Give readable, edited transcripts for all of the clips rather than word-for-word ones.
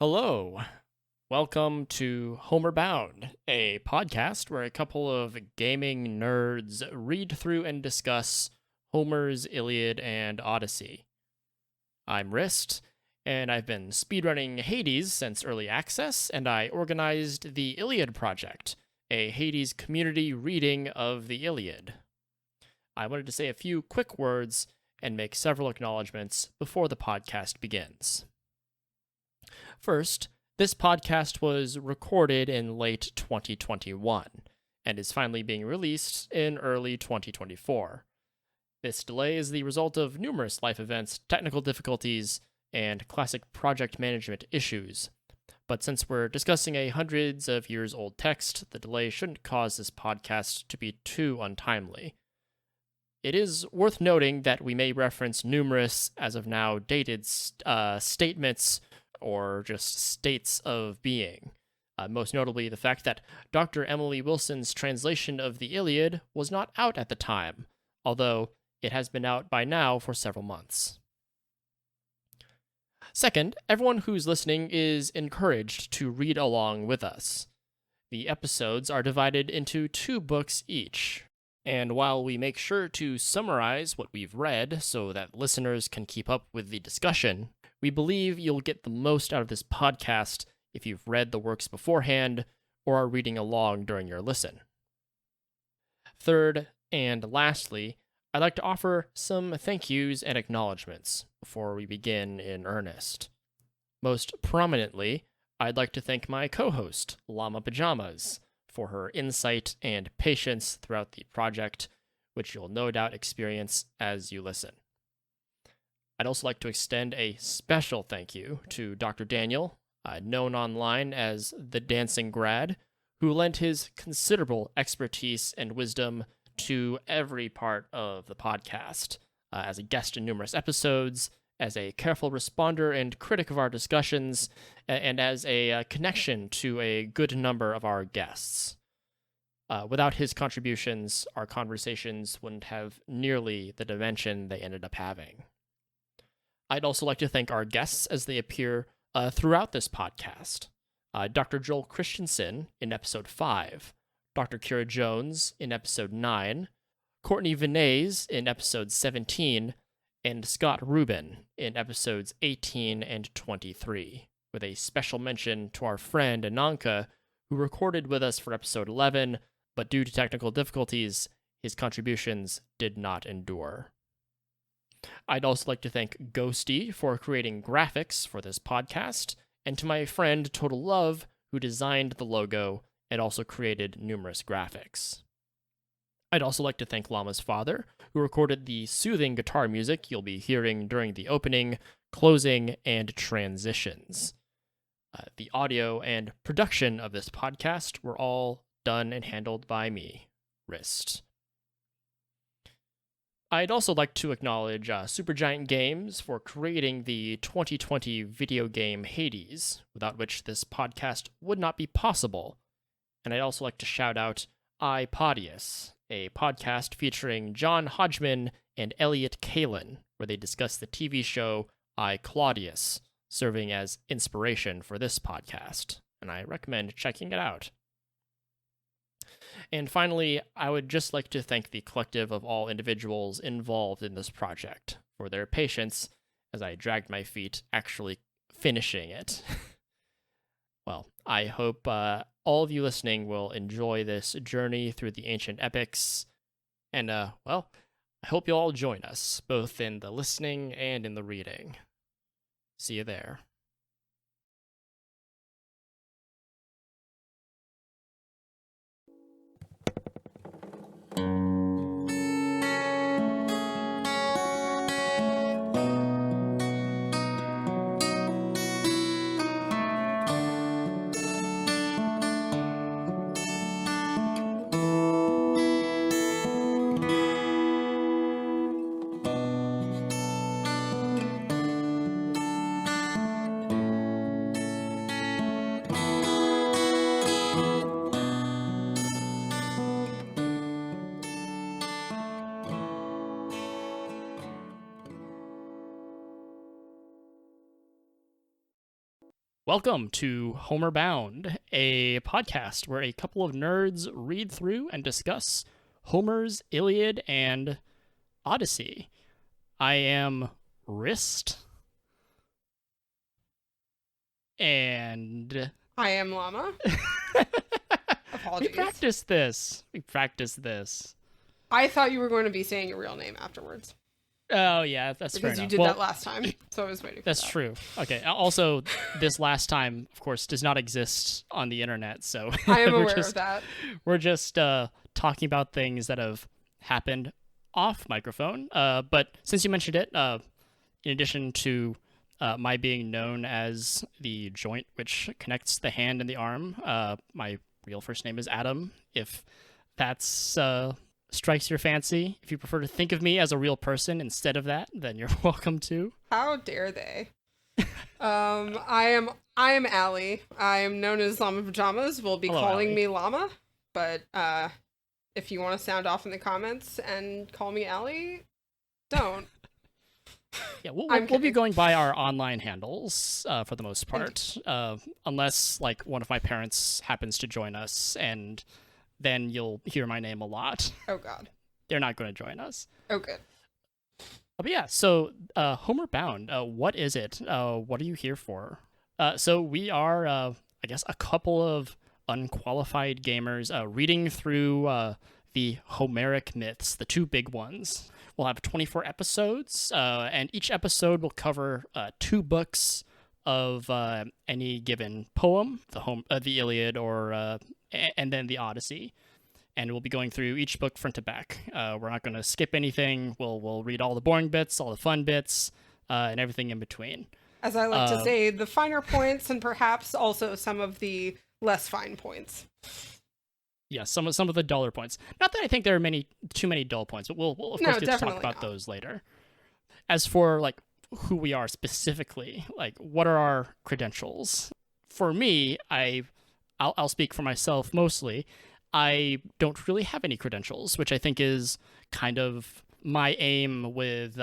Hello. Welcome to Homer Bound, a podcast where a couple of gaming nerds read through and discuss Homer's Iliad and Odyssey. I'm Wriste, and I've been speedrunning Hades since early access, and I organized the Iliad Project, a Hades community reading of the Iliad. I wanted to say a few quick words and make several acknowledgements before the podcast begins. First, this podcast was recorded in late 2021 and is finally being released in early 2024. This delay is the result of numerous life events, technical difficulties, and classic project management issues. But since we're discussing a hundreds of years old text, the delay shouldn't cause this podcast to be too untimely. It is worth noting that we may reference numerous, as of now, dated statements or just states of being. Most notably, the fact that Dr. Emily Wilson's translation of the Iliad was not out at the time, although it has been out by now for several months. Second, everyone who's listening is encouraged to read along with us. The episodes are divided into 2 books each, and while we make sure to summarize what we've read so that listeners can keep up with the discussion, we believe you'll get the most out of this podcast if you've read the works beforehand or are reading along during your listen. Third, and lastly, I'd like to offer some thank yous and acknowledgements before we begin in earnest. Most prominently, I'd like to thank my co-host, Llama Pajamas, for her insight and patience throughout the project, which you'll no doubt experience as you listen. I'd also like to extend a special thank you to Dr. Daniel, known online as the Dancing Grad, who lent his considerable expertise and wisdom to every part of the podcast, as a guest in numerous episodes, as a careful responder and critic of our discussions, and as a connection to a good number of our guests. Without his contributions, our conversations wouldn't have nearly the dimension they ended up having. I'd also like to thank our guests as they appear throughout this podcast. Dr. Joel Christensen in episode 5, Dr. Kira Jones in episode 9, Courtney Vinay's in episode 17, and Scott Rubin in episodes 18 and 23, with a special mention to our friend Ananka, who recorded with us for episode 11, but due to technical difficulties, his contributions did not endure. I'd also like to thank Ghosty for creating graphics for this podcast, and to my friend Total Love, who designed the logo and also created numerous graphics. I'd also like to thank Llama's father, who recorded the soothing guitar music you'll be hearing during the opening, closing, and transitions. The audio and production of this podcast were all done and handled by me, Wriste. I'd also like to acknowledge Supergiant Games for creating the 2020 video game Hades, without which this podcast would not be possible. And I'd also like to shout out iPodius, a podcast featuring John Hodgman and Elliot Kalin, where they discuss the TV show I, Claudius, serving as inspiration for this podcast, and I recommend checking it out. And finally, I would just like to thank the collective of all individuals involved in this project for their patience as I dragged my feet actually finishing it. Well, I hope all of you listening will enjoy this journey through the ancient epics, and, I hope you'll all join us, both in the listening and in the reading. See you there. Welcome to Homer Bound, a podcast where a couple of nerds read through and discuss Homer's Iliad and Odyssey. I am Wriste. And I am Llama. Apologies. We practiced this. I thought you were going to be saying your real name afterwards. Oh, yeah, that's fair enough. Because you did that last time, so I was waiting for that. That's true. Okay, also, this last time, of course, does not exist on the internet, so... I am aware of that. We're just talking about things that have happened off microphone, but since you mentioned it, in addition to my being known as the joint which connects the hand and the arm, my real first name is Adam, if that's... strikes your fancy. If you prefer to think of me as a real person instead of that, then you're welcome to. How dare they? I am Allie. I am known as Llama Pajamas. Will be Hello, calling Allie. me Llama, but if you want to sound off in the comments and call me Allie, don't. Yeah, we'll be going by our online handles for the most part, unless like one of my parents happens to join us, and then you'll hear my name a lot. Oh, God. They're not going to join us. Oh, good. But yeah, so Homer Bound, what is it? What are you here for? So we are, I guess, a couple of unqualified gamers reading through the Homeric myths, the two big ones. We'll have 24 episodes, and each episode will cover 2 books of any given poem, the Iliad or... and then the Odyssey, and we'll be going through each book front to back. We're not going to skip anything. We'll read all the boring bits, all the fun bits, and everything in between. As I like to say, the finer points and perhaps also some of the less fine points. Yeah, some of the duller points. Not that I think there are too many dull points, but we'll of course get to talk about those later. As for like who we are specifically, like what are our credentials? For me, I'll speak for myself mostly. I don't really have any credentials, which I think is kind of my aim with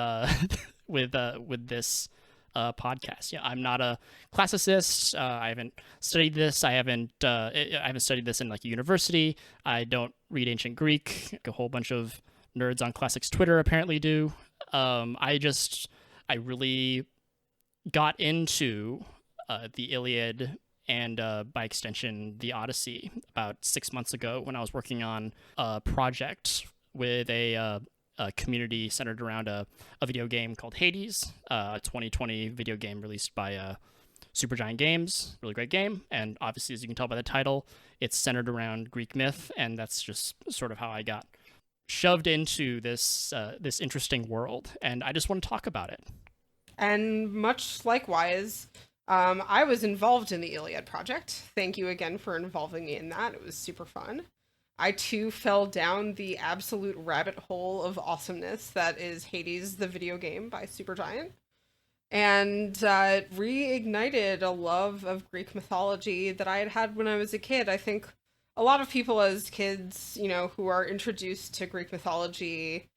with this podcast. Yeah, I'm not a classicist. I haven't studied this. I haven't studied this in like university. I don't read ancient Greek. A whole bunch of nerds on Classics Twitter apparently do. I really got into the Iliad and by extension, the Odyssey, about 6 months ago when I was working on a project with a community centered around a video game called Hades, a 2020 video game released by Supergiant Games. Really great game, and obviously, as you can tell by the title, it's centered around Greek myth, and that's just sort of how I got shoved into this interesting world, and I just want to talk about it. And much likewise... I was involved in the Iliad project. Thank you again for involving me in that. It was super fun. I too fell down the absolute rabbit hole of awesomeness that is Hades, the video game by Supergiant. And it reignited a love of Greek mythology that I had had when I was a kid. I think a lot of people as kids, who are introduced to Greek mythology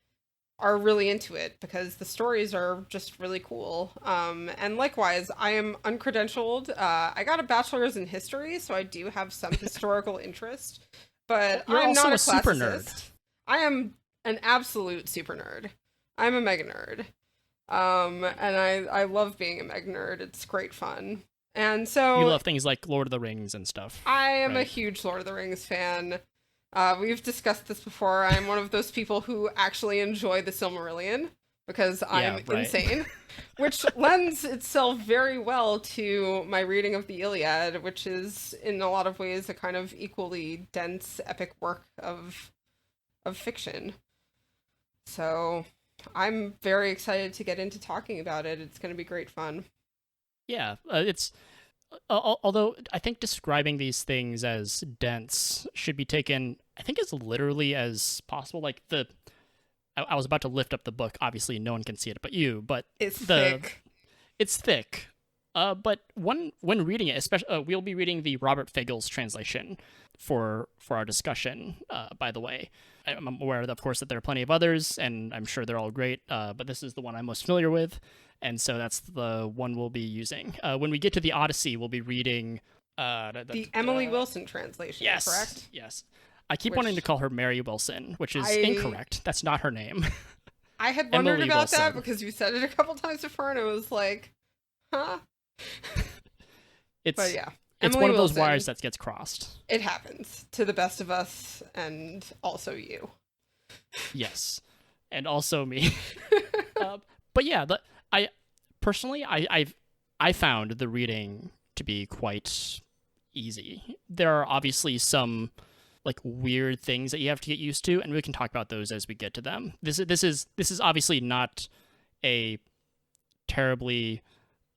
are really into it because the stories are just really cool. And likewise, I am uncredentialed. I got a bachelor's in history, so I do have some historical interest, but You're I'm also not a super classicist. nerd. I am an absolute super nerd. I'm a mega nerd. And I love being a mega nerd. It's great fun. And so... You love things like Lord of the Rings and stuff. I am right? a huge Lord of the Rings fan. We've discussed this before. I'm one of those people who actually enjoy the Silmarillion because I'm insane, which lends itself very well to my reading of the Iliad, which is in a lot of ways a kind of equally dense, epic work of fiction. So I'm very excited to get into talking about it. It's going to be great fun. Yeah, it's... although I think describing these things as dense should be taken, I think, as literally as possible. Like I was about to lift up the book. Obviously, no one can see it but you. But it's thick. It's thick, But when reading it, especially we'll be reading the Robert Fagles translation for our discussion. By the way, I'm aware, of course, that there are plenty of others, and I'm sure they're all great. But this is the one I'm most familiar with, and so that's the one we'll be using. When we get to the Odyssey, we'll be reading the Emily Wilson translation. Yes, correct? yes. I keep wanting to call her Mary Wilson, which is incorrect. That's not her name. I had wondered about that because you said it a couple times before, and it was like, huh? But yeah, it's Emily one of those Wilson, wires that gets crossed. It happens to the best of us, and also you. Yes, and also me. But yeah, I personally, I found the reading to be quite easy. There are obviously some like weird things that you have to get used to, and we can talk about those as we get to them. This is obviously not a terribly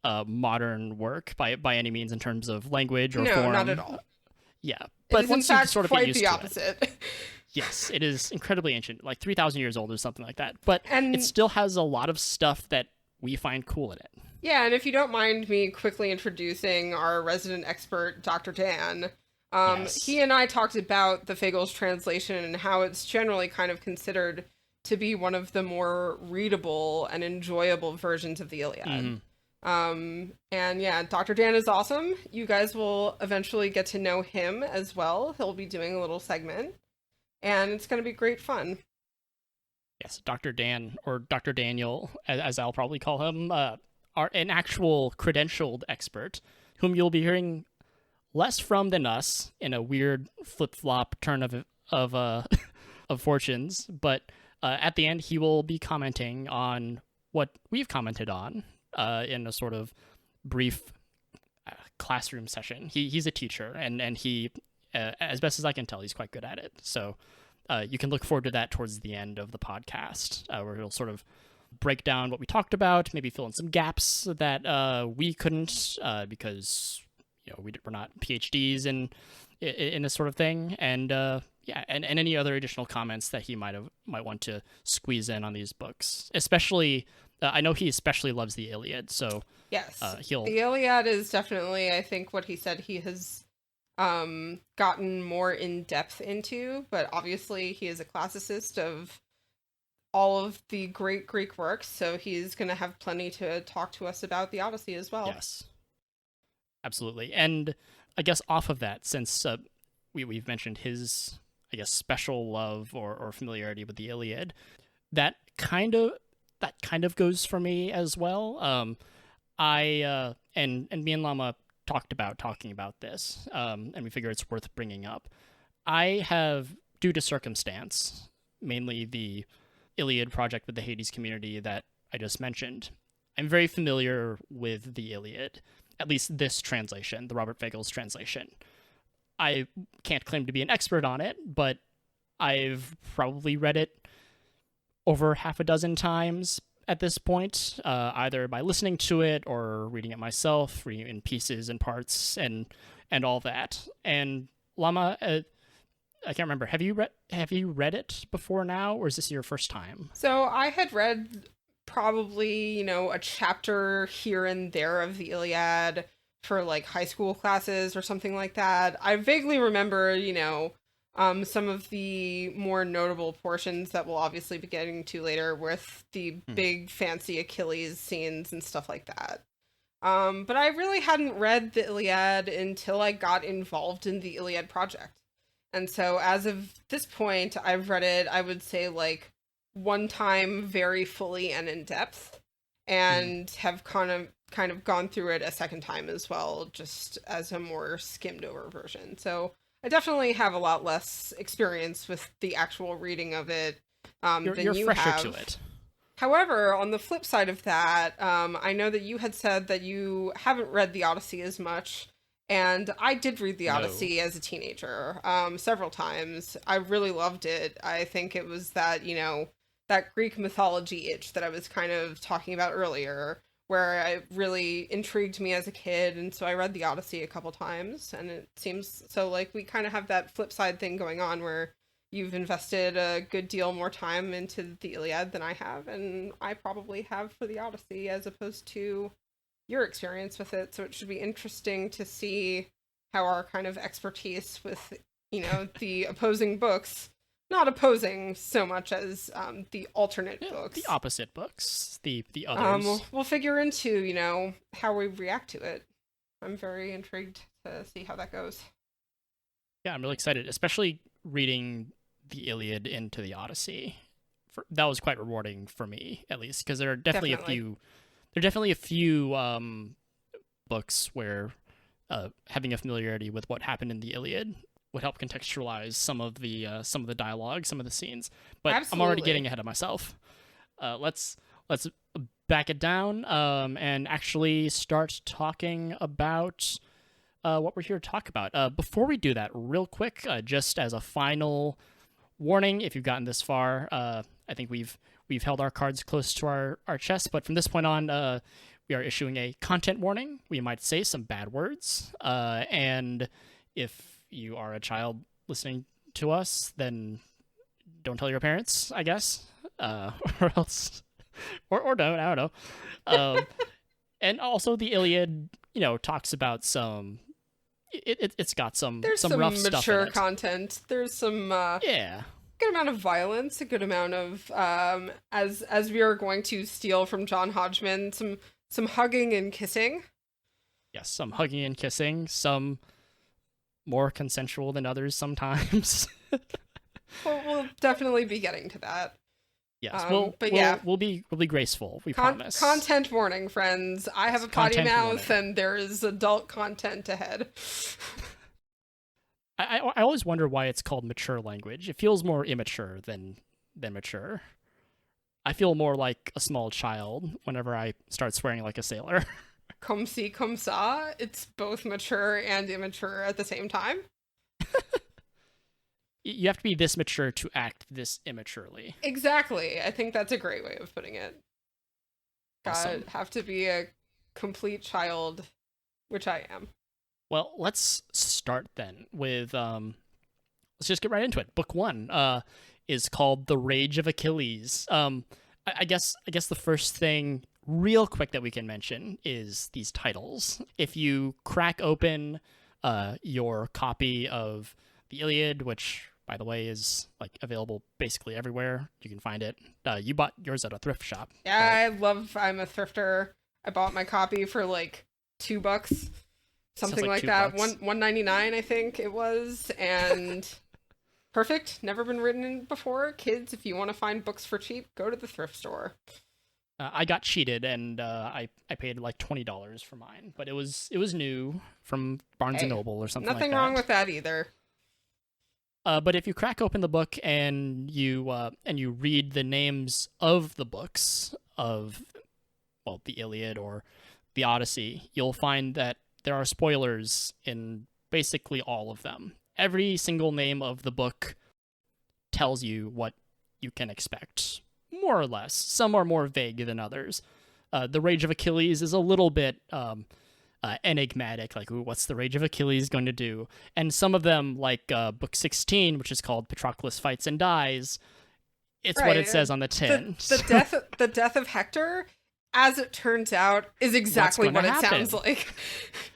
modern work by any means in terms of language or form. No, not at all. Yeah, but once you sort of get used to it, quite the opposite. Yes, it is incredibly ancient, like 3,000 years old or something like that. But it still has a lot of stuff that we find cool in it. Yeah, and if you don't mind me quickly introducing our resident expert, Dr. Dan, yes. He and I talked about the Fagles translation and how it's generally kind of considered to be one of the more readable and enjoyable versions of the Iliad. Mm-hmm. And yeah, Dr. Dan is awesome. You guys will eventually get to know him as well. He'll be doing a little segment, and it's going to be great fun. Yes, Dr. Dan, or Dr. Daniel, as I'll probably call him, are an actual credentialed expert whom you'll be hearing less from than us in a weird flip-flop turn of of fortunes. But at the end, he will be commenting on what we've commented on in a sort of brief classroom session. He's a teacher, and he, as best as I can tell, he's quite good at it. So you can look forward to that towards the end of the podcast, where he'll sort of break down what we talked about, maybe fill in some gaps that we couldn't because we're not PhDs in this sort of thing, and and any other additional comments that he might want to squeeze in on these books. Especially, I know he especially loves the Iliad, so yes, the Iliad is definitely, I think, what he said he has gotten more in depth into. But obviously, he is a classicist of all of the great Greek works, so he's going to have plenty to talk to us about the Odyssey as well. Yes. Absolutely. And I guess off of that, since we've mentioned his, I guess, special love or familiarity with the Iliad, that kind of goes for me as well. I and me and Llama talking about this, and we figure it's worth bringing up. I have, due to circumstance, mainly the Iliad project with the Hades community that I just mentioned, I'm very familiar with the Iliad. At least this translation, the Robert Fagles translation. I can't claim to be an expert on it, but I've probably read it over half a dozen times at this point, either by listening to it or reading it myself, reading it in pieces and parts and all that. And Llama, I can't remember. Have you read it before now, or is this your first time? So I had read probably, a chapter here and there of the Iliad for like high school classes or something like that. I vaguely remember, some of the more notable portions that we'll obviously be getting to later with the big fancy Achilles scenes and stuff like that. But I really hadn't read the Iliad until I got involved in the Iliad project. And so as of this point, I've read it, I would say, like, one time very fully and in depth, and have kind of gone through it a second time as well, just as a more skimmed over version. So I definitely have a lot less experience with the actual reading of it than you fresher have. To it. However, on the flip side of that, I know that you had said that you haven't read the Odyssey as much. And I did read the Odyssey as a teenager several times. I really loved it. I think it was that, that Greek mythology itch that I was kind of talking about earlier, where it really intrigued me as a kid. And so I read the Odyssey a couple times. And it seems so like we kind of have that flip side thing going on where you've invested a good deal more time into the Iliad than I have. And I probably have for the Odyssey as opposed to your experience with it, so it should be interesting to see how our kind of expertise with, the opposing books, not opposing so much as the alternate books. The opposite books, the others. We'll figure into, how we react to it. I'm very intrigued to see how that goes. Yeah, I'm really excited, especially reading the Iliad into the Odyssey. That was quite rewarding for me, at least, because there are definitely a few books where having a familiarity with what happened in the Iliad would help contextualize some of the dialogue, some of the scenes. But Absolutely. I'm already getting ahead of myself. Let's back it down and actually start talking about what we're here to talk about. Before we do that, real quick, just as a final warning, if you've gotten this far, I think we've held our cards close to our chest, but from this point on, we are issuing a content warning. We might say some bad words, and if you are a child listening to us, then don't tell your parents, I guess, or else, or don't, I don't know. And also the Iliad, talks about some. It's got some rough stuff in it. There's some mature content. There's some good amount of violence, a good amount of as we are going to steal from John Hodgman, some hugging and kissing. Yes, some hugging and kissing, some more consensual than others sometimes. We'll definitely be getting to that. Yes, we'll be graceful. We promise. Content warning, friends. I have a potty mouth, and there is adult content ahead. I always wonder why it's called mature language. It feels more immature than mature. I feel more like a small child whenever I start swearing like a sailor. Comme si, comme ça. It's both mature and immature at the same time. You have to be this mature to act this immaturely. Exactly. I think that's a great way of putting it. Awesome. Have to be a complete child, which I am. Well, let's start then with let's just get right into it. Book 1 is called The Rage of Achilles. I guess the first thing real quick that we can mention is these titles. If you crack open your copy of the Iliad, which by the way is available basically everywhere, you can find it. You bought yours at a thrift shop. Yeah, right? I'm a thrifter. I bought my copy for $2. Something like that. $1.99, I think it was, and perfect. Never been written before. Kids, if you want to find books for cheap, go to the thrift store. I got cheated, and I paid $20 for mine, but it was new from Barnes and Noble or something like that. Nothing wrong with that either. But if you crack open the book and you read the names of the books of the Iliad or the Odyssey, you'll find that there are spoilers in basically all of them. Every single name of the book tells you what you can expect, more or less. Some are more vague than others. The Rage of Achilles is a little bit enigmatic, what's the Rage of Achilles going to do? And some of them, book 16, which is called Patroclus Fights and Dies, it's right. What it says on the tin. The death of Hector, as it turns out, is exactly what it sounds like.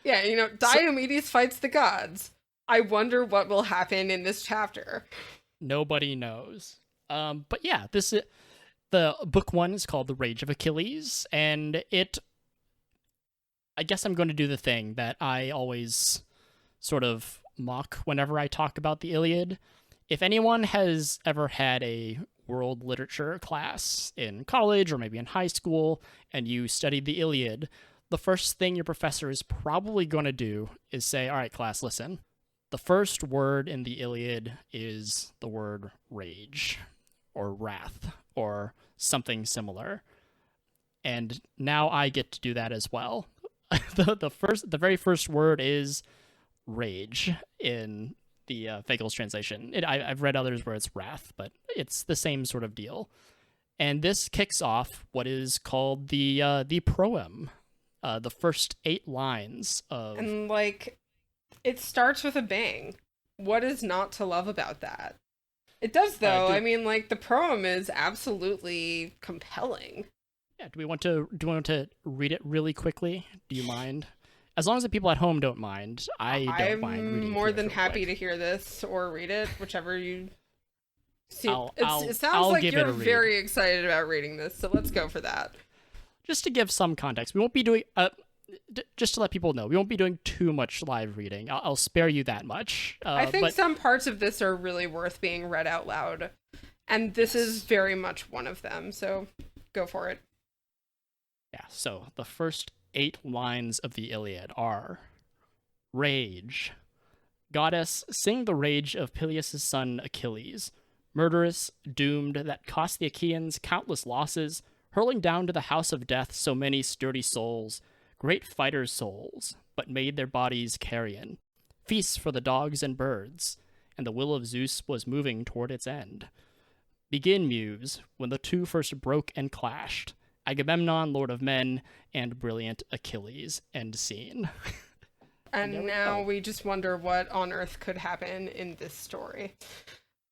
Yeah, Diomedes fights the gods. I wonder what will happen in this chapter. Nobody knows. But yeah, the book 1 is called The Rage of Achilles, and I guess I'm going to do the thing that I always sort of mock whenever I talk about the Iliad. If anyone has ever had a world literature class in college or maybe in high school and you studied the Iliad, the first thing your professor is probably going to do is say, all right, class, listen. The first word in the Iliad is the word rage or wrath or something similar. And now I get to do that as well. The very first word is rage in the Fagles translation. I've read others where it's wrath, but it's the same sort of deal. And this kicks off what is called the proem, the first 8 lines of. And it starts with a bang. What is not to love about that? It does though. I mean, the proem is absolutely compelling. Yeah, do we want to read it really quickly? Do you mind? As long as the people at home don't mind, I don't mind I'm reading more through it than real happy quick. to hear this or read it, whichever you see. It sounds I'll like give it you're a read. very excited about reading this, so let's go for that. Just to give some context, we won't be doing just to let people know, we won't be doing too much live reading. I'll spare you that much. I think But some parts of this are really worth being read out loud, and this is yes. very much one of them, so go for it. Yeah, so the first 8 lines of the Iliad are Rage. Goddess, sing the rage of Peleus' son Achilles, murderous, doomed, that cost the Achaeans countless losses, hurling down to the house of death so many sturdy souls, great fighters' souls, but made their bodies carrion, feasts for the dogs and birds, and the will of Zeus was moving toward its end. Begin, Muse, when the two first broke and clashed, Agamemnon, lord of men, and brilliant Achilles. End scene. And there And we now go. we just wonder what on earth could happen in this story.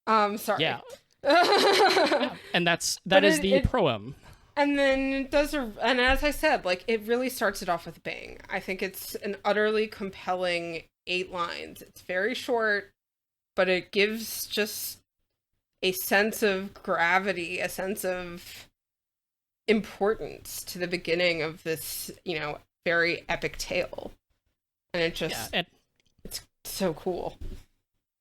Sorry. Yeah, yeah, and that But is it, the it proem. and then it does and as I said, like it really starts it off with a bang. I think it's an utterly compelling 8 lines. It's very short, but it gives just a sense of gravity, a sense of importance to the beginning of this, very epic tale. And it Yeah, just it's so cool.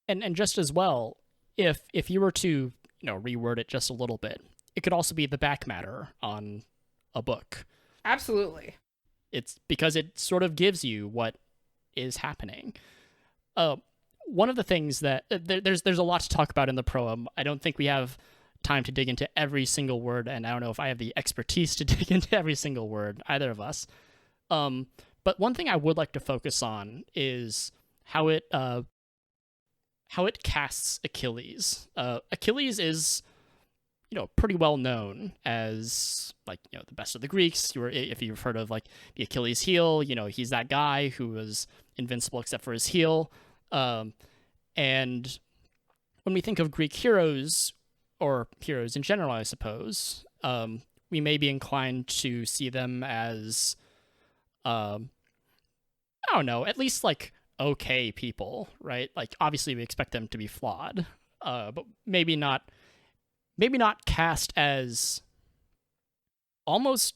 and just as well, if you were to reword it just a little bit, it could also be the back matter on a book. Absolutely. It's because it sort of gives you what is happening. Uh, One of the things that there's a lot to talk about in the proem. I don't think we have time to dig into every single word, and I don't know if I have the expertise to dig into every single word, either of us. But one thing I would like to focus on is how it casts Achilles. Achilles is pretty well known as the best of the Greeks. If you've heard of like the Achilles heel, he's that guy who was invincible except for his heel. And when we think of Greek heroes or heroes in general, I suppose, we may be inclined to see them as I don't know, at least like okay people, right? Like obviously we expect them to be flawed, but maybe not cast as almost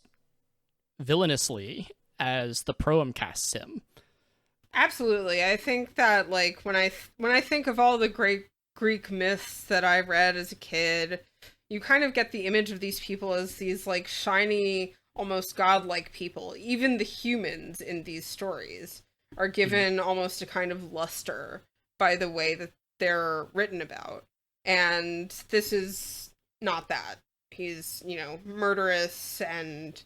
villainously as the proem casts him. Absolutely. I think that like when I think of all the great Greek myths that I read as a kid, you kind of get the image of these people as these like shiny, almost godlike people. Even the humans in these stories are given almost a kind of luster by the way that they're written about. And this is not that. He's, murderous and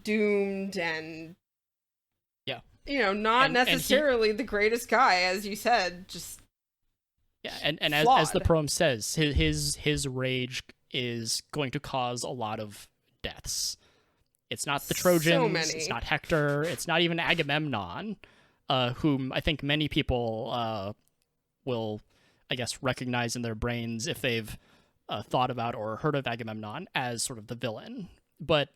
doomed and Yeah, not and necessarily the greatest guy, as you said, just yeah, and as the flawed. proem says, his rage is going to cause a lot of deaths. It's not the So Trojans, it's many. not Hector, it's not even Agamemnon, whom I think many people will, I guess, recognize in their brains if they've thought about or heard of Agamemnon as sort of the villain. But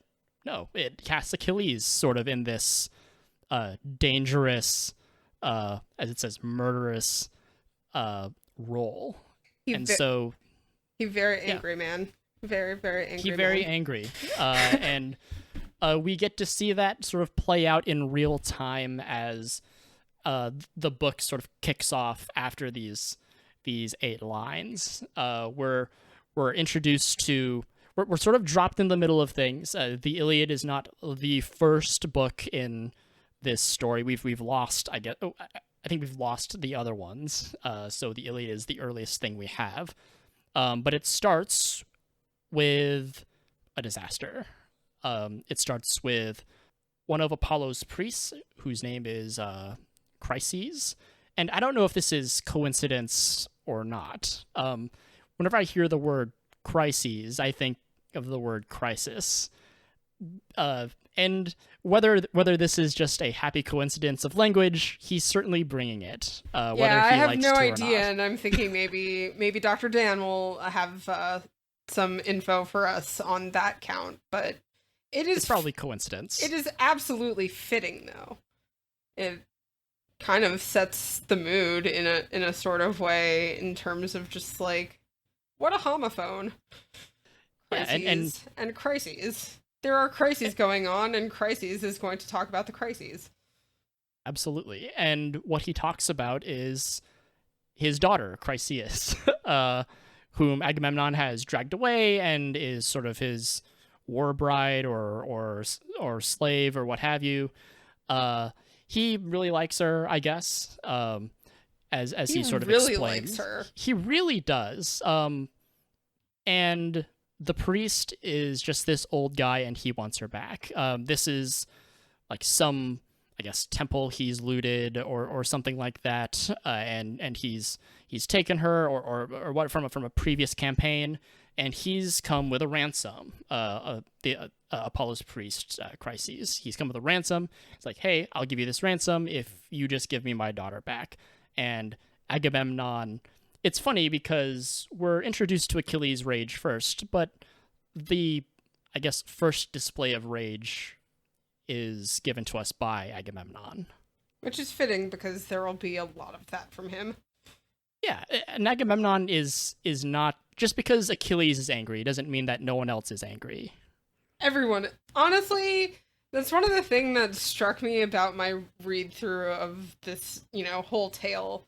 no, it casts Achilles sort of in this dangerous, as it says, murderous role. He And ve- so, he very yeah, angry man. Very, very angry he very man. angry. And we get to see that sort of play out in real time as the book sort of kicks off after these 8 lines. We're introduced to we're sort of dropped in the middle of things. The Iliad is not the first book in this story. We've lost, I guess. Oh, I think we've lost the other ones. So the Iliad is the earliest thing we have. But it starts with a disaster. It starts with one of Apollo's priests, whose name is Chryses. And I don't know if this is coincidence or not. Whenever I hear the word crises, I think of the word crisis. And whether this is just a happy coincidence of language, he's certainly bringing it. Whether Yeah, I he have likes no to or idea, not. and I'm thinking maybe Dr. Dan will have some info for us on that count. But It's probably coincidence. It is absolutely fitting, though. It kind of sets the mood in a sort of way in terms of just like, what a homophone. Crises and crises. There are crises going on, and Crises is going to talk about the crises. Absolutely. And what he talks about is his daughter, Chryseis, whom Agamemnon has dragged away and is sort of his war bride or slave or what have you. He really likes her, I guess, as he sort of really explains. Likes her. He really does. And the priest is just this old guy, and he wants her back. This is like some, I guess, temple he's looted or something like that, and he's taken her or what from a previous campaign, and he's come with a ransom. Apollo's priest, Chryses, he's come with a ransom. It's like, hey, I'll give you this ransom if you just give me my daughter back. And Agamemnon, it's funny because we're introduced to Achilles' rage first, but the, I guess, first display of rage is given to us by Agamemnon. Which is fitting because there will be a lot of that from him. Yeah, and Agamemnon is not, just because Achilles is angry doesn't mean that no one else is angry. Everyone, honestly, that's one of the things that struck me about my read through of this, whole tale.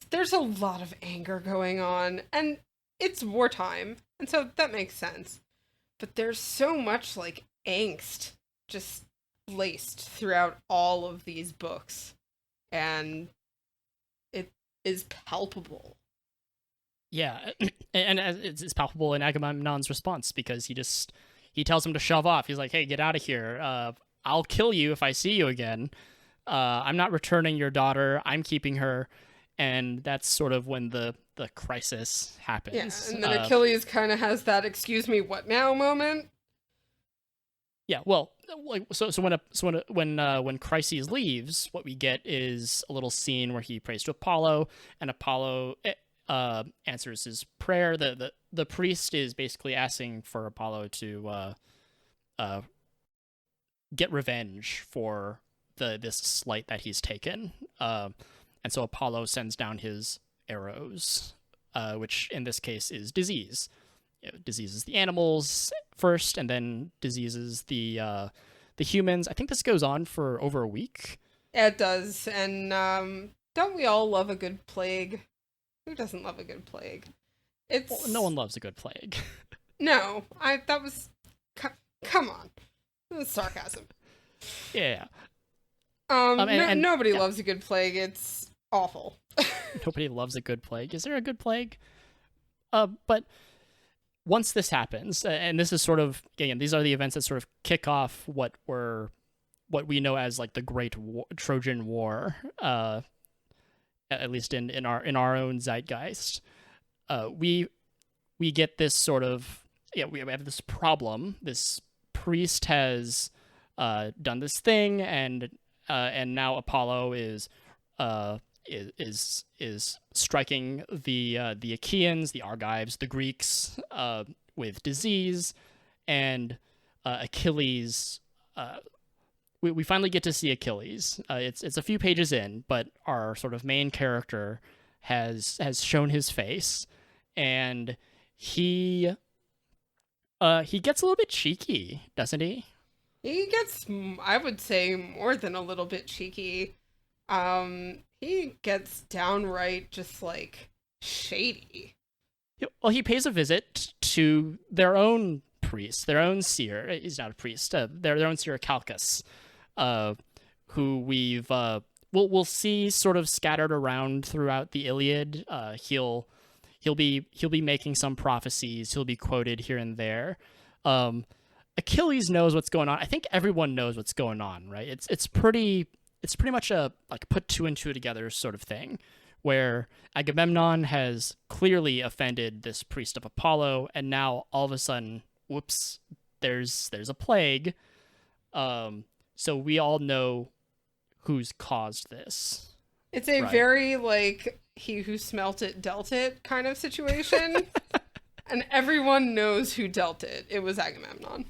There's a lot of anger going on, and it's wartime, and so that makes sense. But there's so much like angst just laced throughout all of these books, and it is palpable. Yeah, and it's palpable in Agamemnon's response, because he tells him to shove off. He's like, hey, get out of here. I'll kill you if I see you again. I'm not returning your daughter. I'm keeping her. And that's sort of when the crisis happens. Yeah, and then Achilles kind of has that "excuse me, what now" moment. Yeah, well, like so when Chryses leaves, what we get is a little scene where he prays to Apollo, and Apollo answers his prayer. The priest is basically asking for Apollo to get revenge for this slight that he's taken. And so Apollo sends down his arrows, which in this case is disease. Diseases the animals first, and then diseases the humans. I think this goes on for over a week. It does, and don't we all love a good plague? Who doesn't love a good plague? Well, no one loves a good plague. No, that was come on, that was sarcasm. Yeah. Nobody loves a good plague. It's awful. Nobody loves a good plague. Is there a good plague? But once this happens, and this is sort of, again, these are the events that sort of kick off what we know as like the Great Trojan War, at least in our own zeitgeist. We get this sort of, we have this problem. This priest has done this thing, and now Apollo is striking the Achaeans, the Argives, the Greeks with disease, and Achilles. We finally get to see Achilles. It's a few pages in, but our sort of main character has shown his face, and he gets a little bit cheeky, doesn't he? He gets, I would say, more than a little bit cheeky. He gets downright just like shady. Well, he pays a visit to their own priest, their own seer. He's not a priest. Their own seer, Calchas, who we'll see sort of scattered around throughout the Iliad. He'll be making some prophecies. He'll be quoted here and there. Achilles knows what's going on. I think everyone knows what's going on, right? It's pretty much a like put two and two together sort of thing, where Agamemnon has clearly offended this priest of Apollo, and now all of a sudden, whoops, there's a plague. So we all know who's caused this. It's a right? very like he who smelt it dealt it kind of situation. And everyone knows who dealt it. It was Agamemnon.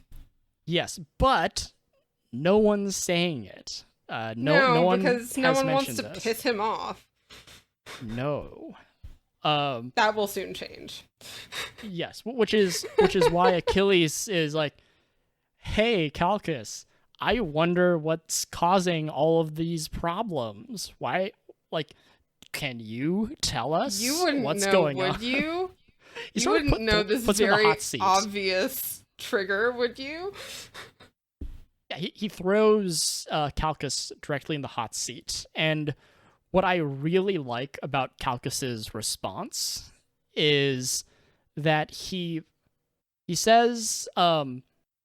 Yes, but no one's saying it. No one because no has one wants mentioned to this. piss him off. No. That will soon change. Yes, which is why Achilles is like, "Hey, Calchas, I wonder what's causing all of these problems. Why, like, can you tell us You wouldn't what's know, going would on?" you? He You sort of wouldn't know this puts him in the very hot seat. obvious trigger, would you? Yeah, he throws Calchas directly in the hot seat. And what I really like about Calchas's response is that he says,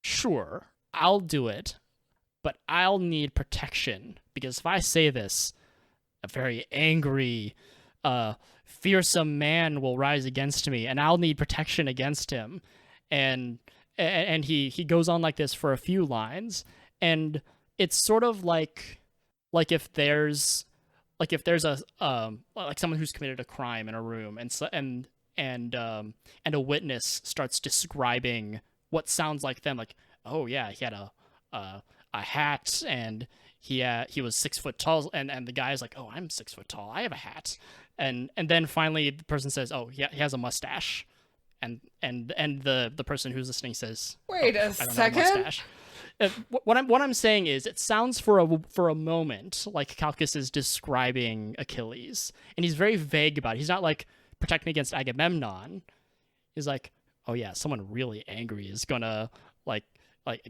"Sure, I'll do it, but I'll need protection because if I say this, a very angry, fearsome man will rise against me, and I'll need protection against him." And he goes on like this for a few lines, and it's sort of like if there's a like someone who's committed a crime in a room, and a witness starts describing what sounds like them, like, oh yeah, he had a hat, and he was 6 foot tall, and the guy's like, oh, I'm 6 foot tall, I have a hat, and then finally the person says, oh, he has a mustache, and the person who's listening says, Wait oh, a I don't have a second. mustache. What I'm saying is, it sounds for a moment like Calchas is describing Achilles, and he's very vague about it. He's not like protecting against Agamemnon. He's like, oh yeah, someone really angry is gonna like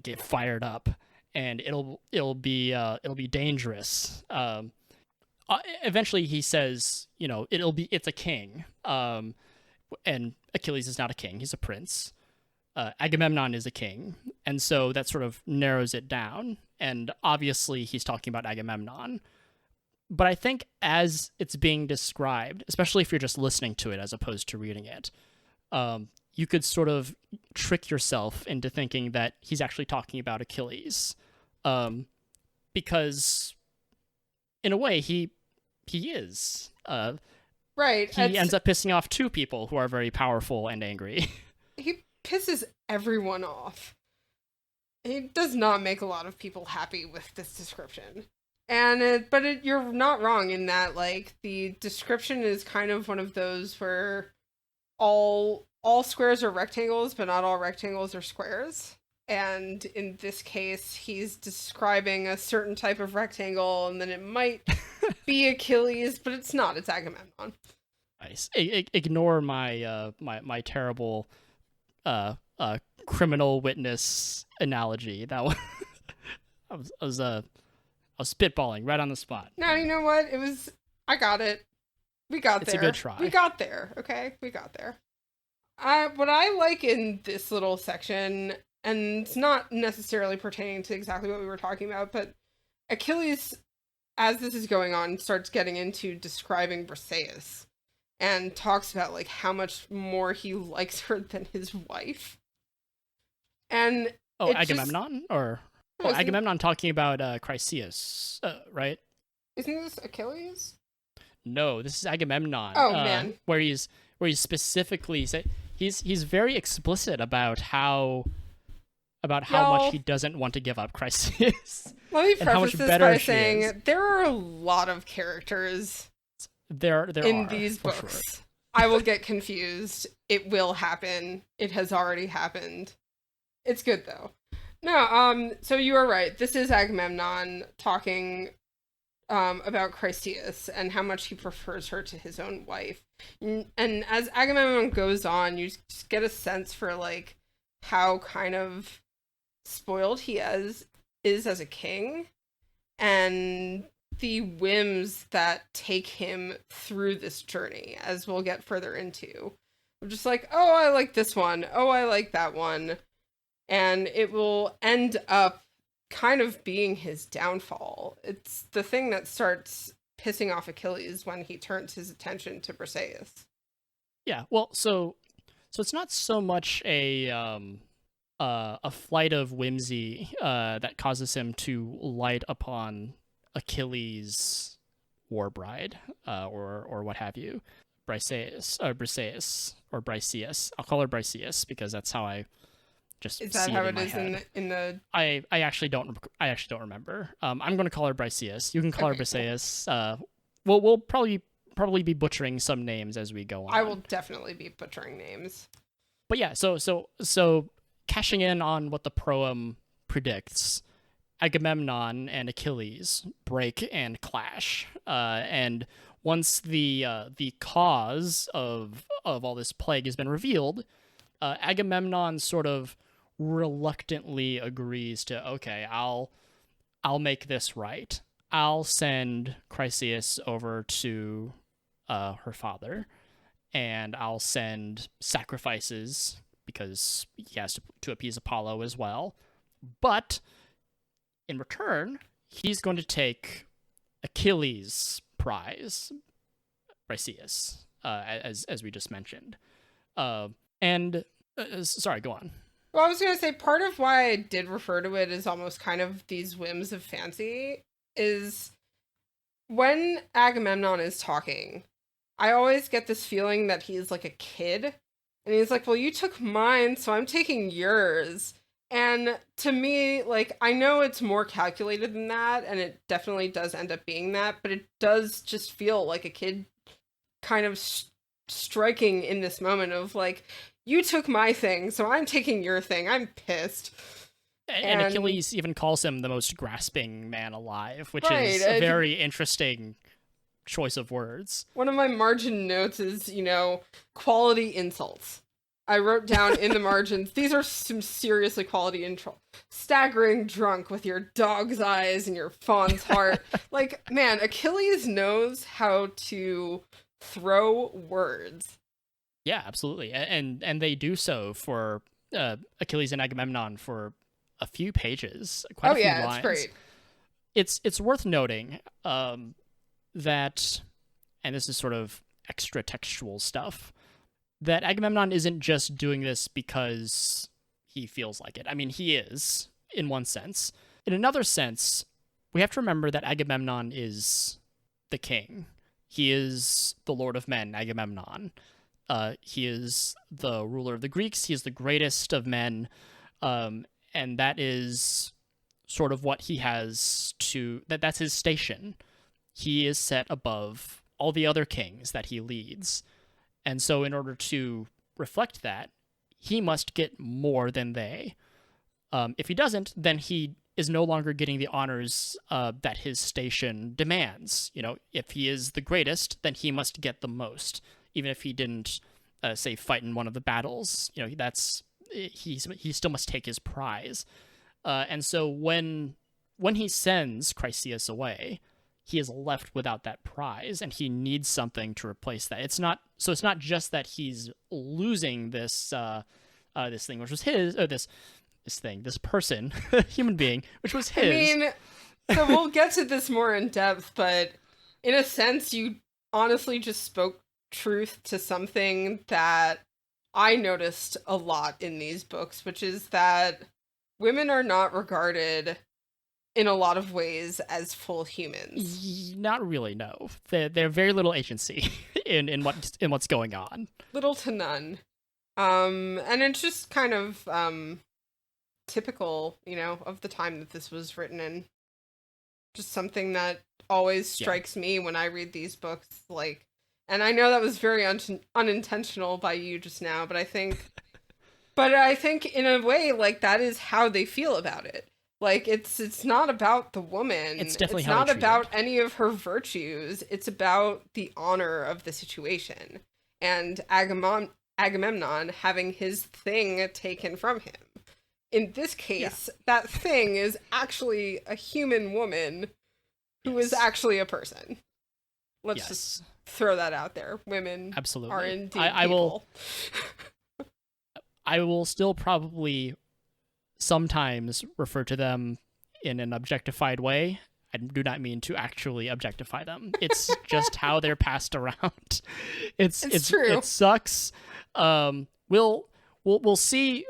get fired up, and it'll be dangerous. Eventually he says, it's a king. And Achilles is not a king; he's a prince. Agamemnon is a king, and so that sort of narrows it down. And obviously, he's talking about Agamemnon. But I think as it's being described, especially if you're just listening to it as opposed to reading it, you could sort of trick yourself into thinking that he's actually talking about Achilles, because in a way he is. Right. He ends up pissing off two people who are very powerful and angry. He pisses everyone off. He does not make a lot of people happy with this description. But you're not wrong in that, like, the description is kind of one of those where all squares are rectangles, but not all rectangles are squares. And in this case, he's describing a certain type of rectangle, and then it might be Achilles, but it's not. It's Agamemnon. Nice. Ignore my terrible criminal witness analogy. That was I was spitballing right on the spot. No, you know what? I got it. We got there. It's a good try. We got there. Okay, we got there. What I like in this little section, and it's not necessarily pertaining to exactly what we were talking about, but Achilles, as this is going on, starts getting into describing Briseis and talks about like how much more he likes her than his wife. And Agamemnon? Agamemnon talking about Chryseis, right? Isn't this Achilles? No, this is Agamemnon. Oh man, where he's specifically he's very explicit about how much he doesn't want to give up Chryseis. Let me preface this by saying there are a lot of characters there in these books. Sure. I will get confused. It will happen. It has already happened. It's good though. No, so you are right. This is Agamemnon talking about Chryseis and how much he prefers her to his own wife. And as Agamemnon goes on, you just get a sense for like how kind of spoiled he is as a king, and the whims that take him through this journey, as we'll get further into. I'm just like, oh, I like this one. Oh, I like that one. And it will end up kind of being his downfall. It's the thing that starts pissing off Achilles when he turns his attention to Briseis. Yeah, well, so it's not so much a flight of whimsy that causes him to light upon Achilles' war bride, or what have you, Briseis. I'll call her Briseis because that's how I just Is that see how it in it my is head. in the? I actually don't remember. I'm going to call her Briseis. You can call her Okay, cool. Briseis. We'll probably be butchering some names as we go I will on. definitely be butchering names. But yeah, so cashing in on what the proem predicts, Agamemnon and Achilles break and clash, and once the cause of all this plague has been revealed, Agamemnon sort of reluctantly agrees to, okay, I'll make this right. I'll send Chryseis over to her father, and I'll send sacrifices because he has to appease Apollo as well. But in return, he's going to take Achilles' prize, Briseis, as we just mentioned. And sorry, go on. Well, I was going to say part of why I did refer to it as almost kind of these whims of fancy is when Agamemnon is talking, I always get this feeling that he's like a kid. And he's like, well, you took mine, so I'm taking yours. And to me, like, I know it's more calculated than that, and it definitely does end up being that, but it does just feel like a kid kind of striking in this moment of like, you took my thing, so I'm taking your thing. I'm pissed. And Achilles even calls him the most grasping man alive, which right, is a very interesting choice of words. One of my margin notes is, quality insults. I wrote down in the margins, these are some seriously quality insults. Staggering drunk with your dog's eyes and your fawn's heart. Like, man, Achilles knows how to throw words. Yeah, absolutely. And they do so for Achilles and Agamemnon for a few pages, quite a few lines. It's great. It's worth noting that, and this is sort of extra textual stuff, that Agamemnon isn't just doing this because he feels like it. I mean, he is, in one sense. In another sense, we have to remember that Agamemnon is the king. He is the Lord of Men, Agamemnon. He is the ruler of the Greeks. He is the greatest of men. And that is sort of what he has to... That's his station. He is set above all the other kings that he leads. And so in order to reflect that, he must get more than they. If he doesn't, then he is no longer getting the honors that his station demands. If he is the greatest, then he must get the most, even if he didn't, say, fight in one of the battles. He still must take his prize. And so when he sends Chryseis away, he is left without that prize, and he needs something to replace that. It's not just that he's losing this this thing, which was his, or this person, human being, which was his. I mean, so we'll get to this more in depth, but in a sense, you honestly just spoke truth to something that I noticed a lot in these books, which is that women are not regarded in a lot of ways as full humans. Not really, no. They're very little agency in what's going on. Little to none. And it's just kind of typical, of the time that this was written in. Just something that always strikes me when I read these books, like, and I know that was very unintentional by you just now, but I think in a way, like, that is how they feel about it. Like, it's not about the woman. It's definitely it's how not about treated. any of her virtues. It's about the honor of the situation. And Agamemnon having his thing taken from him. In this case, that thing is actually a human woman who is actually a person. Let's just throw that out there. Women absolutely are indeed people. I will still probably sometimes refer to them in an objectified way. I do not mean to actually objectify them. It's just how they're passed around. It's true. It sucks. We'll see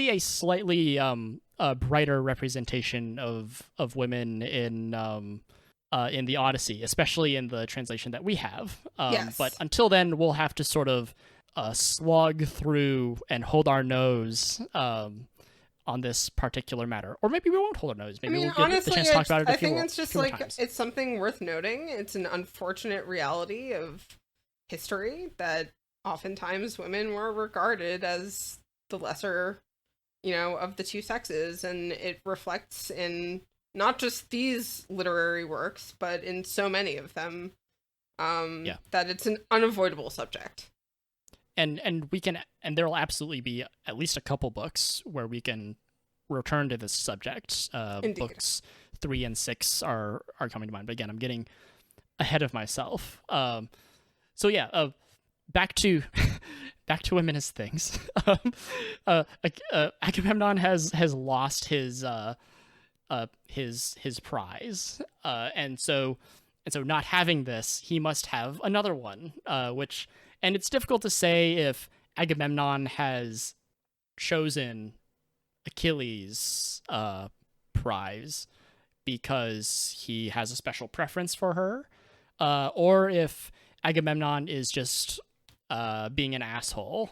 a slightly brighter representation of women in the Odyssey, especially in the translation that we have. But until then, we'll have to sort of slog through and hold our nose on this particular matter. Or maybe we won't hold our nose. Maybe we'll get honestly, the chance to talk about it I think it's just like times. it's something worth noting. It's an unfortunate reality of history that oftentimes women were regarded as the lesser, of the two sexes, and it reflects in not just these literary works, but in so many of them, that it's an unavoidable subject. And we can, and there will absolutely be at least a couple books where we can return to this subject. Books 3 and 6 are coming to mind, but again, I'm getting ahead of myself. So yeah, back to women as things. Agamemnon has lost his prize, and so not having this, he must have another one, and it's difficult to say if Agamemnon has chosen Achilles' prize because he has a special preference for her, or if Agamemnon is just being an asshole,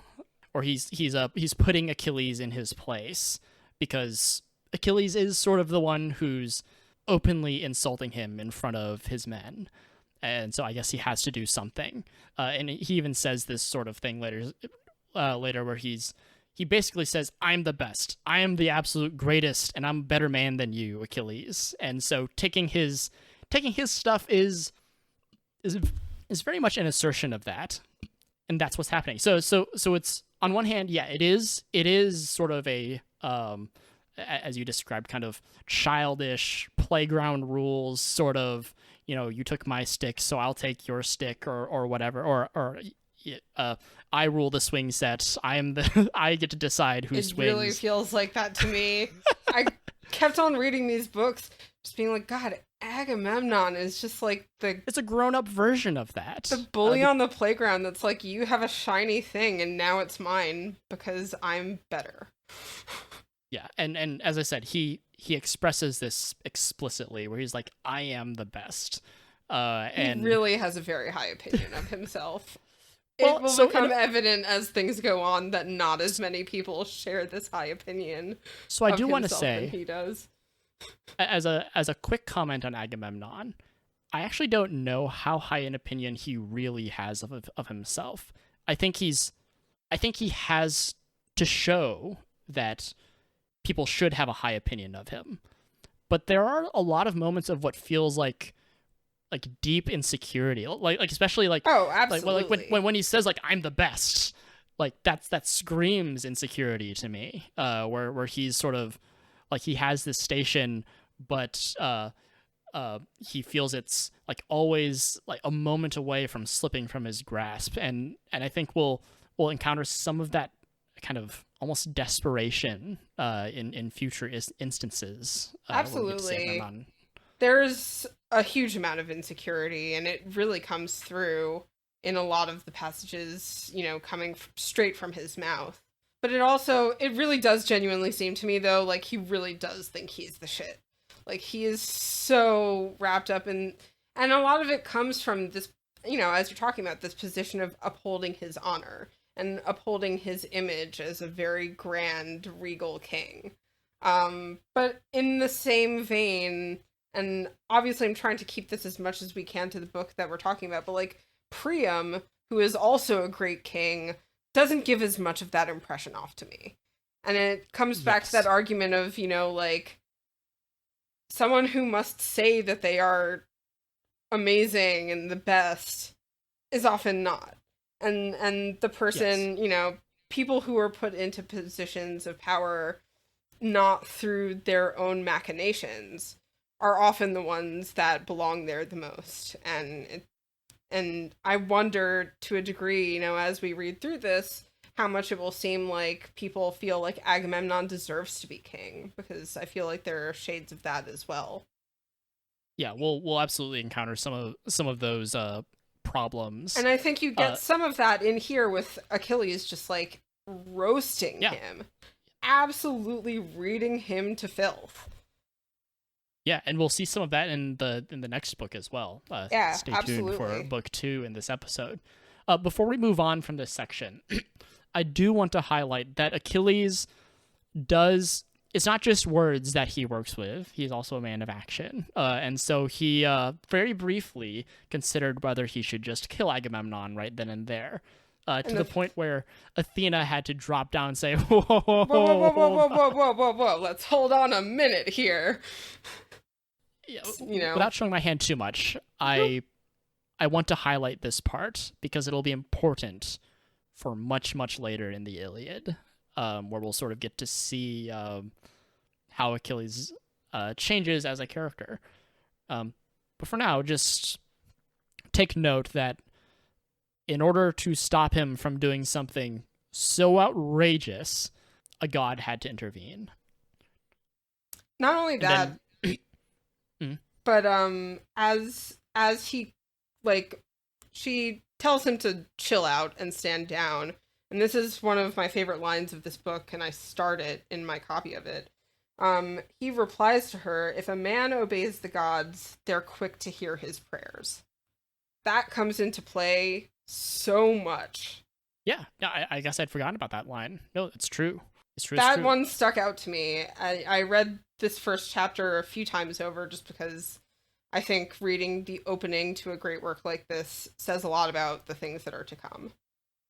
or he's putting Achilles in his place because Achilles is sort of the one who's openly insulting him in front of his men. And so I guess he has to do something. And he even says this sort of thing later where he basically says, I'm the best. I am the absolute greatest, and I'm a better man than you, Achilles. And so taking his stuff is very much an assertion of that. And that's what's happening. So it's, on one hand, yeah, it is sort of a as you described, kind of childish playground rules, sort of, you took my stick, so I'll take your stick, or whatever, or I rule the swing set. I get to decide who swings. It really feels like that to me. I kept on reading these books, just being like, God, Agamemnon is just like it's a grown-up version of that. The bully on the playground that's like, you have a shiny thing and now it's mine because I'm better. Yeah, and as I said, he expresses this explicitly, where he's like, I am the best. And he really has a very high opinion of himself. Well, it will become evident as things go on that not as many people share this high opinion. So I do want to say, he does. As a quick comment on Agamemnon, I actually don't know how high an opinion he really has of himself. I think he has to show that people should have a high opinion of him. But there are a lot of moments of what feels like deep insecurity, like especially oh, absolutely, when he says I'm the best, that screams insecurity to me. Where he's sort of he has this station, but he feels it's always a moment away from slipping from his grasp, and I think we'll encounter some of that kind of almost desperation in future instances. Absolutely. There's a huge amount of insecurity, and it really comes through in a lot of the passages, coming straight from his mouth. But it really does genuinely seem to me, though, he really does think he's the shit. He is so wrapped up in, and a lot of it comes from this, as you're talking about, this position of upholding his honor and upholding his image as a very grand, regal king. But in the same vein, and obviously I'm trying to keep this as much as we can to the book that we're talking about, but Priam, who is also a great king, doesn't give as much of that impression off to me. And it comes back to that argument of, someone who must say that they are amazing and the best is often not. And the person, people who are put into positions of power not through their own machinations are often the ones that belong there the most. And I wonder, to a degree, as we read through this, how much it will seem like people feel like Agamemnon deserves to be king, because I feel like there are shades of that as well. Yeah, we'll absolutely encounter some of those problems. And I think you get some of that in here with Achilles just roasting him. Absolutely reading him to filth. Yeah, and we'll see some of that in the next book as well. Stay tuned for book 2 in this episode. Before we move on from this section, I do want to highlight that Achilles does it's not just words that he works with. He's also a man of action. And so he very briefly considered whether he should just kill Agamemnon right then and there. To the point where Athena had to drop down and say, whoa, whoa, whoa, whoa, whoa, whoa, whoa, whoa, whoa, whoa, let's hold on a minute here. Without showing my hand too much, I want to highlight this part because it'll be important for much, much later in the Iliad, where we'll sort of get to see how Achilles changes as a character. But for now, just take note that in order to stop him from doing something so outrageous, a god had to intervene. Not only that, but as he, like, she tells him to chill out and stand down, and this is one of my favorite lines of this book, and I start it in my copy of it. He replies to her, "If a man obeys the gods, they're quick to hear his prayers." That comes into play so much. Yeah, I guess I'd forgotten about that line. No, it's true. It's true. That one stuck out to me. I read this first chapter a few times over just because I think reading the opening to a great work like this says a lot about the things that are to come.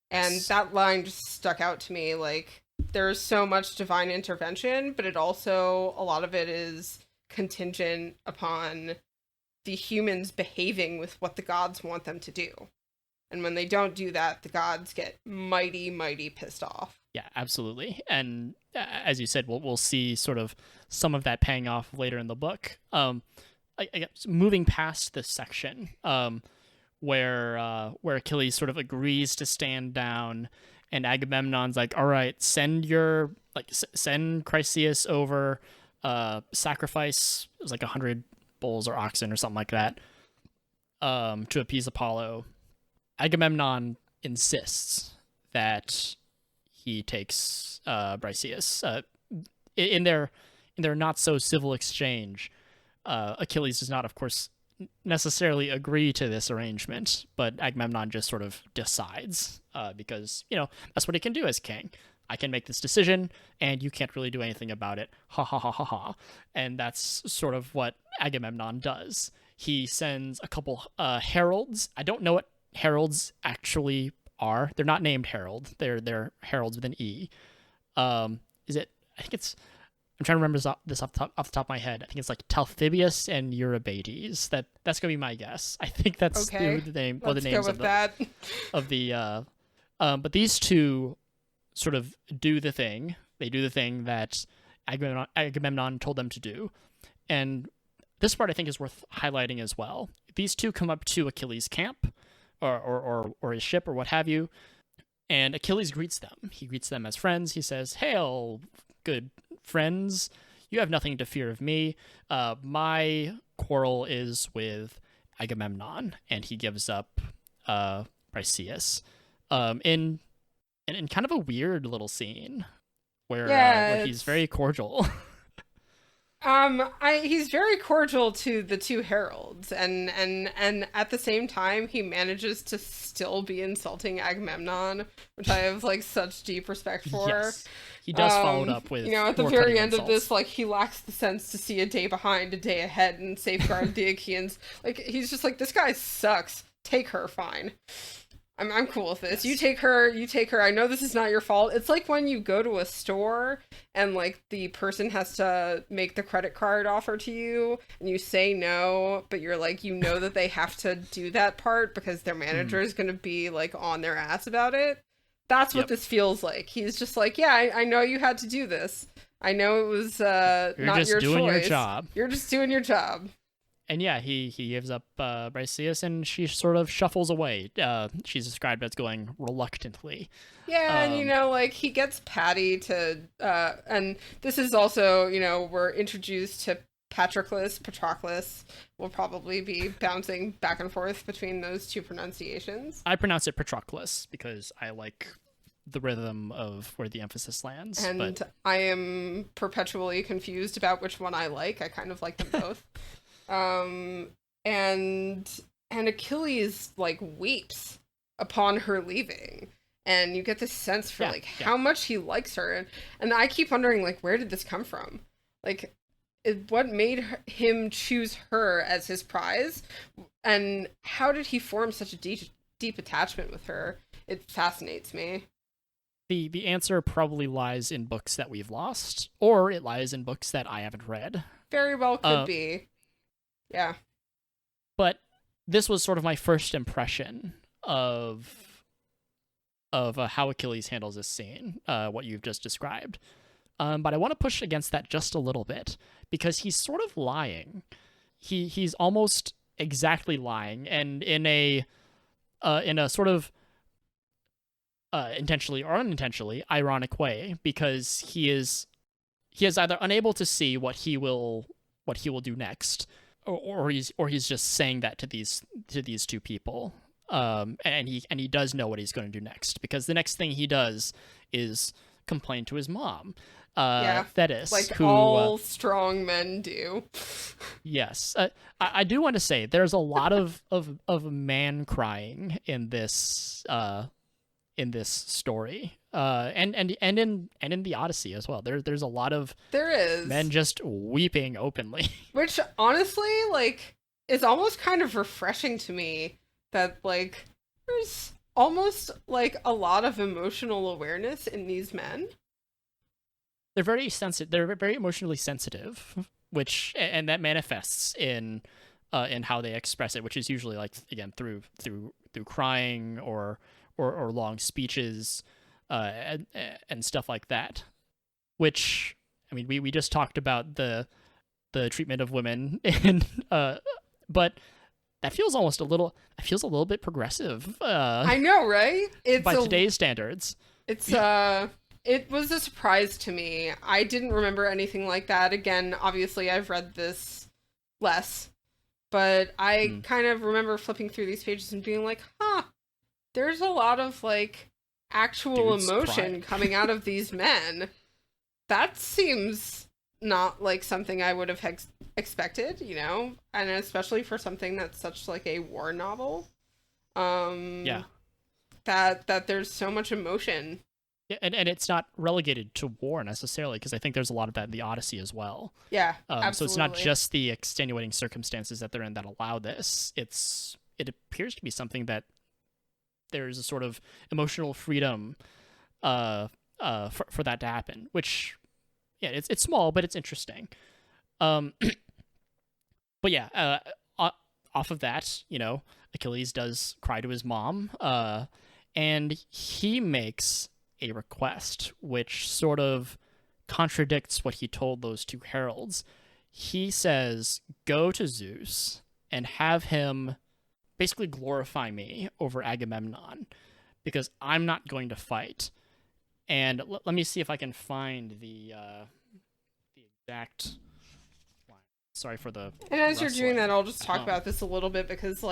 And that line just stuck out to me. Like, there's so much divine intervention, but it also, a lot of it is contingent upon the humans behaving with what the gods want them to do. And when they don't do that, the gods get mighty, mighty pissed off. Yeah, absolutely. And as you said, we'll see sort of some of that paying off later in the book. I guess moving past this section, where Achilles sort of agrees to stand down, and Agamemnon's like, "All right, send Chryseis over, sacrifice." It was like 100 bulls or oxen or something like that, to appease Apollo. Agamemnon insists that he takes Briseis. In their not so civil exchange, Achilles does not, of course, necessarily agree to this arrangement, but Agamemnon just sort of decides, because, that's what he can do as king. I can make this decision, and you can't really do anything about it. Ha ha ha ha ha. And that's sort of what Agamemnon does. He sends a couple heralds. I don't know what heralds actually are. They're not named Herald. They're heralds with an E. Is it? I think it's. I'm trying to remember this off the top of my head. I think it's like Talthybius and Eurybates. That's gonna be my guess. I think that's okay. the name or the names of the. But these two sort of do the thing. They do the thing that Agamemnon told them to do, and this part I think is worth highlighting as well. These two come up to Achilles' camp, or his ship, or what have you, and Achilles greets them. He greets them as friends. He says, "Hail, good friends, you have nothing to fear of me. My quarrel is with Agamemnon," and he gives up Briseis in kind of a weird little scene where he's very cordial. He's very cordial to the two heralds, and at the same time he manages to still be insulting Agamemnon, which I have like such deep respect for. Yes. He does follow it up with, at the very end of this, like, he lacks the sense to see a day behind, a day ahead, and safeguard the Achaeans. Like, he's just like, this guy sucks. Take her, fine. I'm cool with this. Yes. You take her. I know this is not your fault. It's like when you go to a store and, like, the person has to make the credit card offer to you and you say no, but you're like, that they have to do that part because their manager is going to be, like, on their ass about it. That's what this feels like. He's just like, yeah, I know you had to do this. I know it was not your choice. You're just doing your job. You're just doing your job. And yeah, he gives up Briseis, and she sort of shuffles away. She's described as going reluctantly. Yeah, and he gets Patty to, and this is also, we're introduced to Patroclus. Will probably be bouncing back and forth between those two pronunciations. I pronounce it Patroclus because I like the rhythm of where the emphasis lands. And I am perpetually confused about which one I like. I kind of like them both. And Achilles, like, weeps upon her leaving. And you get this sense for Yeah, yeah. how much he likes her, and I keep wondering where did this come from? What made him choose her as his prize, and how did he form such a deep attachment with her? It fascinates me. The answer probably lies in books that we've lost, or it lies in books that I haven't read. Very well could be. Yeah. But this was sort of my first impression of how Achilles handles this scene, what you've just described. But I want to push against that just a little bit, because he's sort of lying. He's almost exactly lying, and in a sort of intentionally or unintentionally ironic way, because he is either unable to see what he will do next, or he's just saying that to these two people. And he does know what he's going to do next, because the next thing he does is complain to his mom, Thetis, who all strong men do. Yes, I do want to say there's a lot of man crying in this story, and in the Odyssey as well. There's a lot of men just weeping openly, which honestly is almost kind of refreshing to me, that there's almost a lot of emotional awareness in these men. They're very sensitive. They're very emotionally sensitive, and that manifests in how they express it, which is usually again through crying or long speeches, and stuff like that. Which, I mean, we just talked about the treatment of women, and but that feels a little bit progressive. I know, right? It's by today's standards. It was a surprise to me. I didn't remember anything like that. Again, obviously, I've read this less, but I kind of remember flipping through these pages and being like, huh, there's a lot of actual dudes emotion crying coming out of these men. That seems not like something I would have expected, and especially for something that's such a war novel. Yeah. That there's so much emotion. Yeah, and it's not relegated to war necessarily, because I think there's a lot of that in the Odyssey as well. Yeah, absolutely. So it's not just the extenuating circumstances that they're in that allow this. It appears to be something that there's a sort of emotional freedom for that to happen, which, yeah, it's small, but it's interesting. But yeah, off of that, Achilles does cry to his mom, and he makes a request which sort of contradicts what he told those two heralds. He says, go to Zeus and have him basically glorify me over Agamemnon, because I'm not going to fight. And let me see if I can find the exact line. Sorry for the And as you're doing that, I'll just talk Um, about this a little bit, because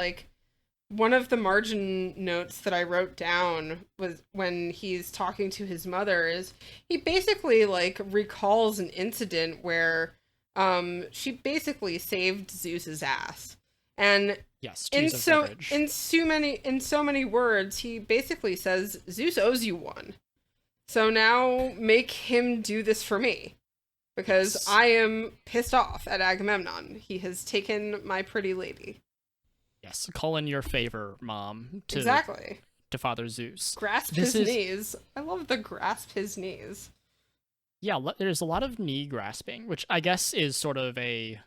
one of the margin notes that I wrote down was when he's talking to his mother, is he basically recalls an incident where she basically saved Zeus's ass. And yes, in Jesus so leverage. in so many words, he basically says, Zeus owes you one. So now make him do this for me, because Yes. I am pissed off at Agamemnon. He has taken my pretty lady. Yes, call in your favor, Mom, to Father Zeus. Grasp his knees. I love the grasp his knees. Yeah, there's a lot of knee grasping, which I guess is sort of a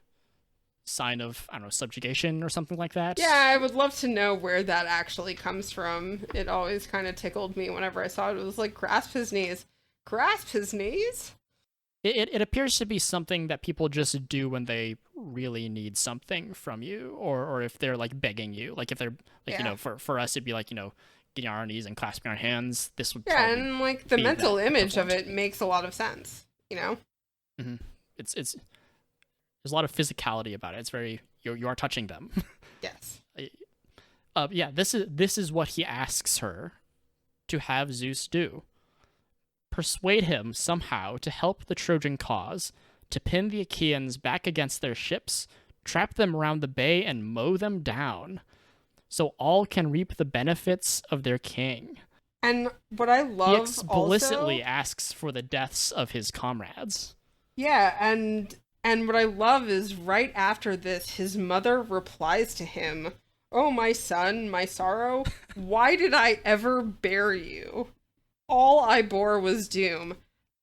sign of, I don't know, subjugation or something like that. Yeah, I would love to know where that actually comes from. It always kind of tickled me whenever I saw it. It was grasp his knees. Grasp his knees? It appears to be something that people just do when they really need something from you, or if they're begging you, if they're for us it'd be getting on our knees and clasping our hands. This would and the mental image of it makes a lot of sense. Mm-hmm. It's there's a lot of physicality about it. It's very you are touching them. Yes. Yeah. This is what he asks her to have Zeus do. Persuade him somehow to help the Trojan cause, to pin the Achaeans back against their ships, trap them round the bay, and mow them down, so all can reap the benefits of their king. And what I He love explicitly also, asks for the deaths of his comrades. yeah, and what I love is right after this, his mother replies to him, "Oh, my son, my sorrow, why did I ever bear you? All I bore was doom."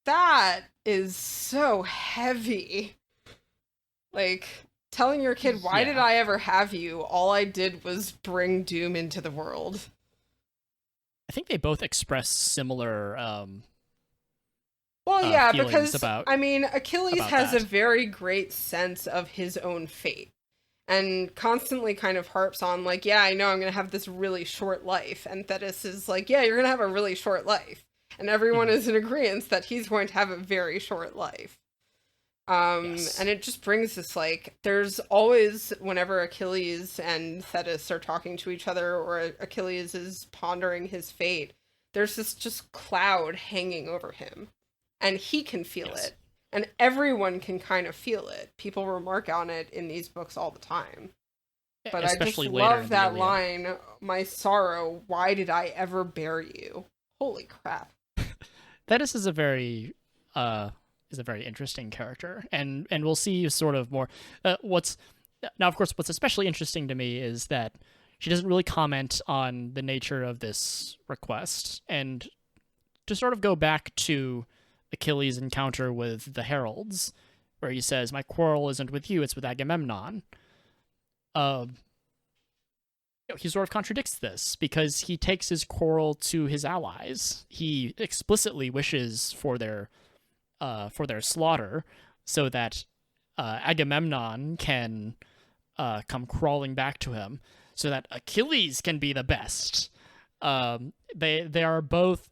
That is so heavy. Like, telling your kid, "Why did Yeah. I ever have you? All I did was bring doom into the world." I think they both express similar Well, yeah, feelings because, about I mean, Achilles has a that. very great sense of his own fate and constantly kind of harps on, like, yeah, I know I'm going to have this really short life. And Thetis is like, yeah, you're going to have a really short life. And everyone Mhm. is in agreement that he's going to have a very short life. And Yes. it just brings this, like, there's always, whenever Achilles and Thetis are talking to each other or Achilles is pondering his fate, there's this just cloud hanging over him. And he can feel Yes. it. And everyone can kind of feel it. People remark on it in these books all the time. But I just Especially later love in the that Iliad. line, "My sorrow, why did I ever bear you?" Holy crap. Thetis uh is a very interesting character, and we'll see sort of more. What's now, of course, what's especially interesting to me is that she doesn't really comment on the nature of this request, and to sort of go back to Achilles' encounter with the heralds, where he says, "My quarrel isn't with you; it's with Agamemnon." Uh, he sort of contradicts this because he takes his quarrel to his allies. He explicitly wishes for their slaughter, so that Agamemnon can come crawling back to him, so that Achilles can be the best. They are both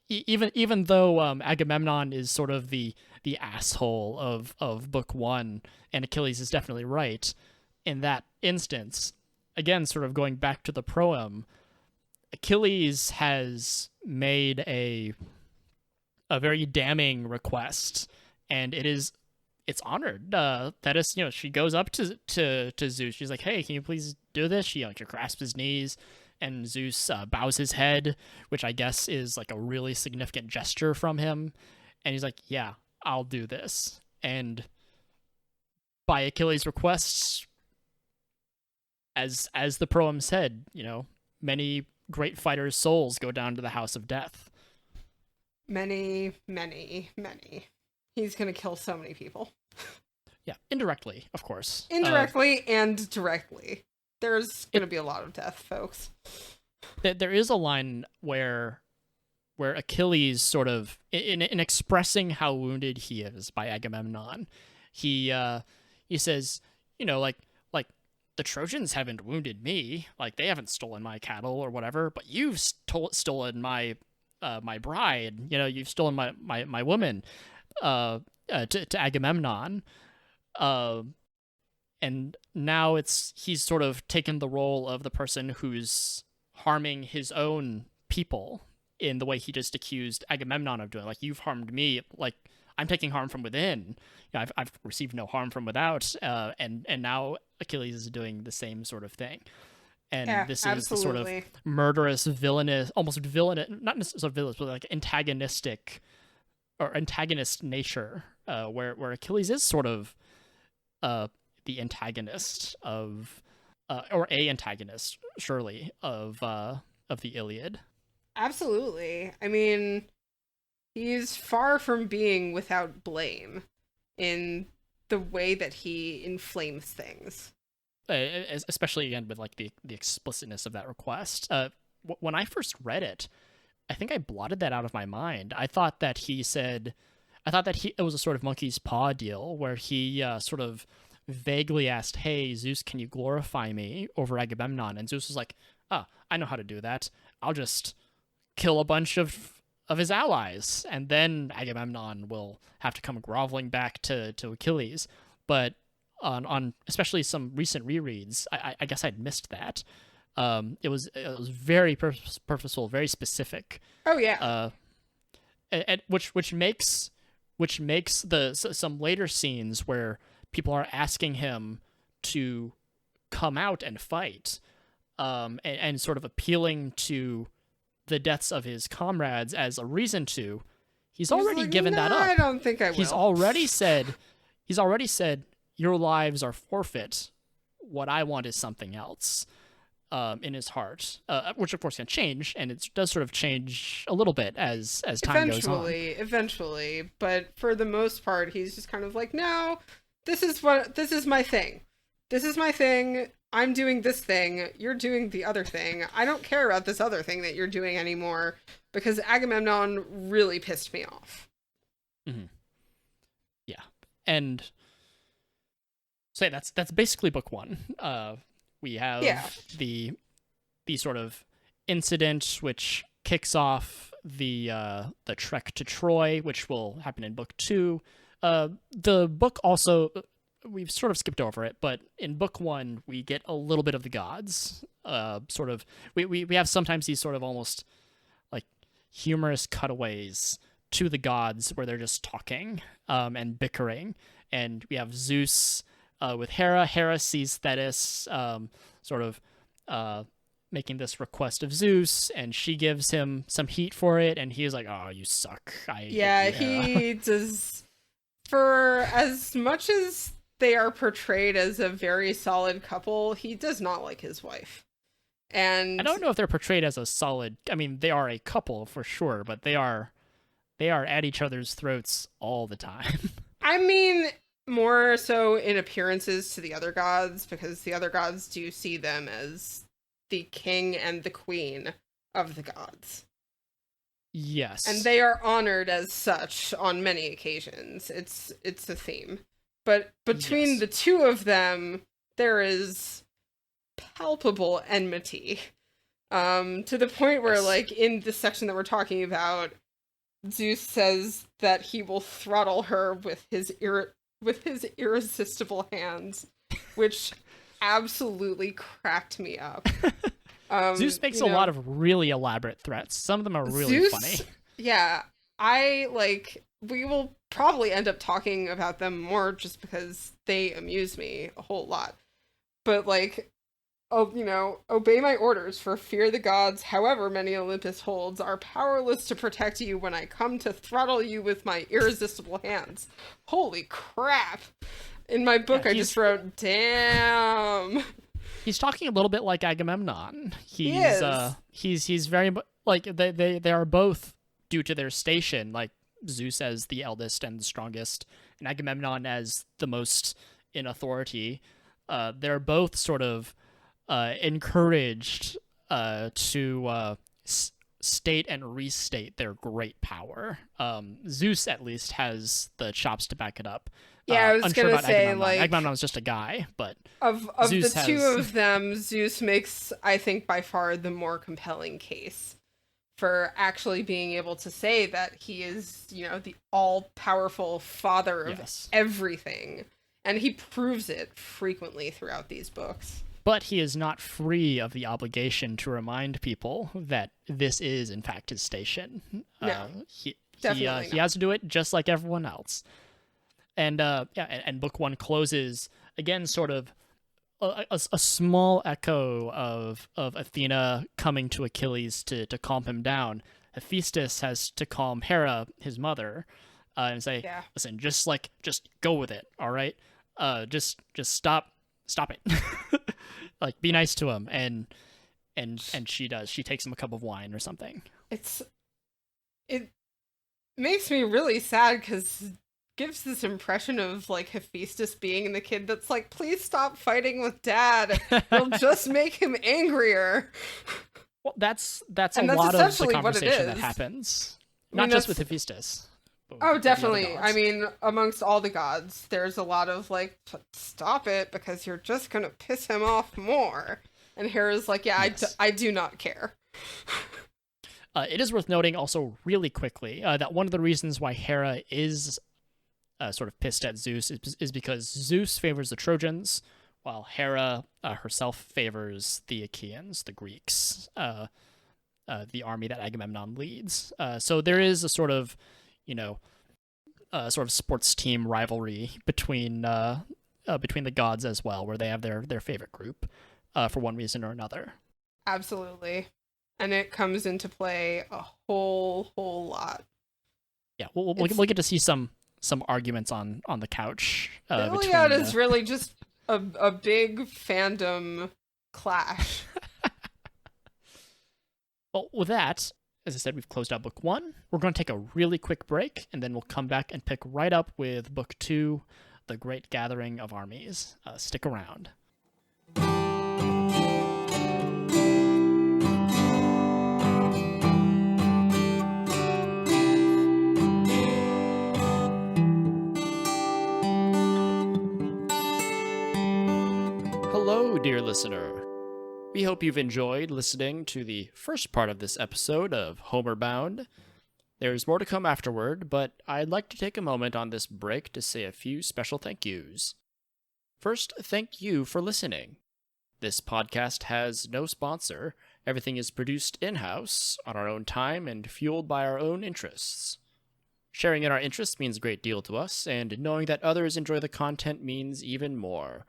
even though Agamemnon is sort of the asshole of book one, and Achilles is definitely right in that instance. Again, sort of going back to the proem, Achilles has made a very damning request, and it's honored. That is, she goes up to Zeus. She's like, "Hey, can you please do this?" She grasps his knees, and Zeus bows his head, which I guess is like a really significant gesture from him. And he's like, "Yeah, I'll do this." And by Achilles' requests, as the proem said, many great fighters' souls go down to the house of death. Many, many, many. He's going to kill so many people. Yeah, indirectly, of course. Indirectly and directly. There's going to be a lot of death, folks. There is a line where Achilles sort of in expressing how wounded he is by Agamemnon, he says, like the Trojans haven't wounded me, like they haven't stolen my cattle or whatever, but you've stolen my bride, you've stolen my woman, to Agamemnon, uh, and now he's sort of taken the role of the person who's harming his own people in the way he just accused Agamemnon of doing. Like, you've harmed me, like I'm taking harm from within. I've received no harm from without, and now Achilles is doing the same sort of thing. And Yeah, this is the sort of absolutely. murderous, villainous, almost villainous, not necessarily villainous, but like antagonistic or antagonist nature, where Achilles is sort of uh, the antagonist of, or a antagonist, surely, of the Iliad. Absolutely. I mean, he's far from being without blame in the way that he inflames things. Especially again with like the explicitness of that request. When I first read it, I think I blotted that out of my mind. I thought that it was a sort of monkey's paw deal where he sort of vaguely asked, "Hey, Zeus, can you glorify me over Agamemnon?" And Zeus was like, "Oh, I know how to do that. I'll just kill a bunch of his allies, and then Agamemnon will have to come groveling back to Achilles." But on especially some recent rereads, I guess I'd missed that. It was very purposeful, very specific, Oh yeah. uh, and which makes some later scenes where people are asking him to come out and fight, and sort of appealing to the deaths of his comrades as a reason to, he's He's already like, given that "Nah, up. I don't think I will. He's already said, your lives are forfeit. What I want is something else. In his heart, which of course can change, and it does sort of change a little bit as time goes on. Eventually, but for the most part, he's just kind of like, no, this is my thing. This is my thing. I'm doing this thing. You're doing the other thing. I don't care about this other thing that you're doing anymore because Agamemnon really pissed me off. Mm-hmm. Yeah, and so that's basically book one. We have the sort of incident which kicks off the trek to Troy, which will happen in book two. The book also, we've sort of skipped over it, but in book one we get a little bit of the gods. Sort of we have sometimes these sort of almost like humorous cutaways to the gods where they're just talking and bickering, and we have Zeus with Hera. Hera sees Thetis sort of making this request of Zeus, and she gives him some heat for it, and he is like, oh, you suck. He does. For as much as they are portrayed as a very solid couple, he does not like his wife. And I don't know if they're portrayed as a solid, I mean, they are a couple for sure, but they are at each other's throats all the time. I mean, more so in appearances to the other gods, because the other gods do see them as the king and the queen of the gods. Yes. And they are honored as such on many occasions. It's a theme. But between the two of them, there is palpable enmity. To the point where, like, in this section that we're talking about, Zeus says that he will throttle her with his irresistible hands, which absolutely cracked me up. Zeus makes a lot of really elaborate threats. Some of them are really funny. Yeah, we will probably end up talking about them more just because they amuse me a whole lot. But obey my orders, for fear the gods, however many Olympus holds, are powerless to protect you when I come to throttle you with my irresistible hands. Holy crap. In my book, I just wrote, damn. He's talking a little bit like Agamemnon. He's very, like, they are both, due to their station, like Zeus as the eldest and the strongest, and Agamemnon as the most in authority. They're both sort of encouraged to state and restate their great power. Zeus, at least, has the chops to back it up. Yeah, I was gonna say, Agamemnon's just a guy, but of Zeus the two of them, Zeus makes, I think, by far the more compelling case for actually being able to say that he is, the all-powerful father of everything, and he proves it frequently throughout these books. But he is not free of the obligation to remind people that this is, in fact, his station. No, he has to do it just like everyone else. And and book one closes again, sort of a small echo of Athena coming to Achilles to calm him down. Hephaestus has to calm Hera, his mother, and say, "Listen, just go with it, all right? Just stop it." Like, be nice to him, and she does. She takes him a cup of wine or something. It makes me really sad because gives this impression of, like, Hephaestus being the kid that's like, please stop fighting with dad. You'll just make him angrier. Well, that's a lot of the conversation that happens. Not just with Hephaestus. Oh, definitely. I mean, amongst all the gods, there's a lot of, like, stop it because you're just going to piss him off more. And Hera's like, I do not care. It is worth noting also really quickly that one of the reasons why Hera is sort of pissed at Zeus is because Zeus favors the Trojans, while Hera herself favors the Achaeans, the Greeks, the army that Agamemnon leads. So there is a sort of, sort of sports team rivalry between the gods as well, where they have their favorite group for one reason or another. Absolutely. and it comes into play a whole lot. Yeah, we'll get to see some arguments on the couch. Iliad is really just a big fandom clash. Well, with that, as I said, we've closed out book 1. We're going to take a really quick break, and then we'll come back and pick right up with book 2, The Great Gathering of Armies. Stick around. Hello, dear listener. We hope you've enjoyed listening to the first part of this episode of Homer Bound. There's more to come afterward, but I'd like to take a moment on this break to say a few special thank yous. First, thank you for listening. This podcast has no sponsor. Everything is produced in-house, on our own time, and fueled by our own interests. Sharing in our interests means a great deal to us, and knowing that others enjoy the content means even more.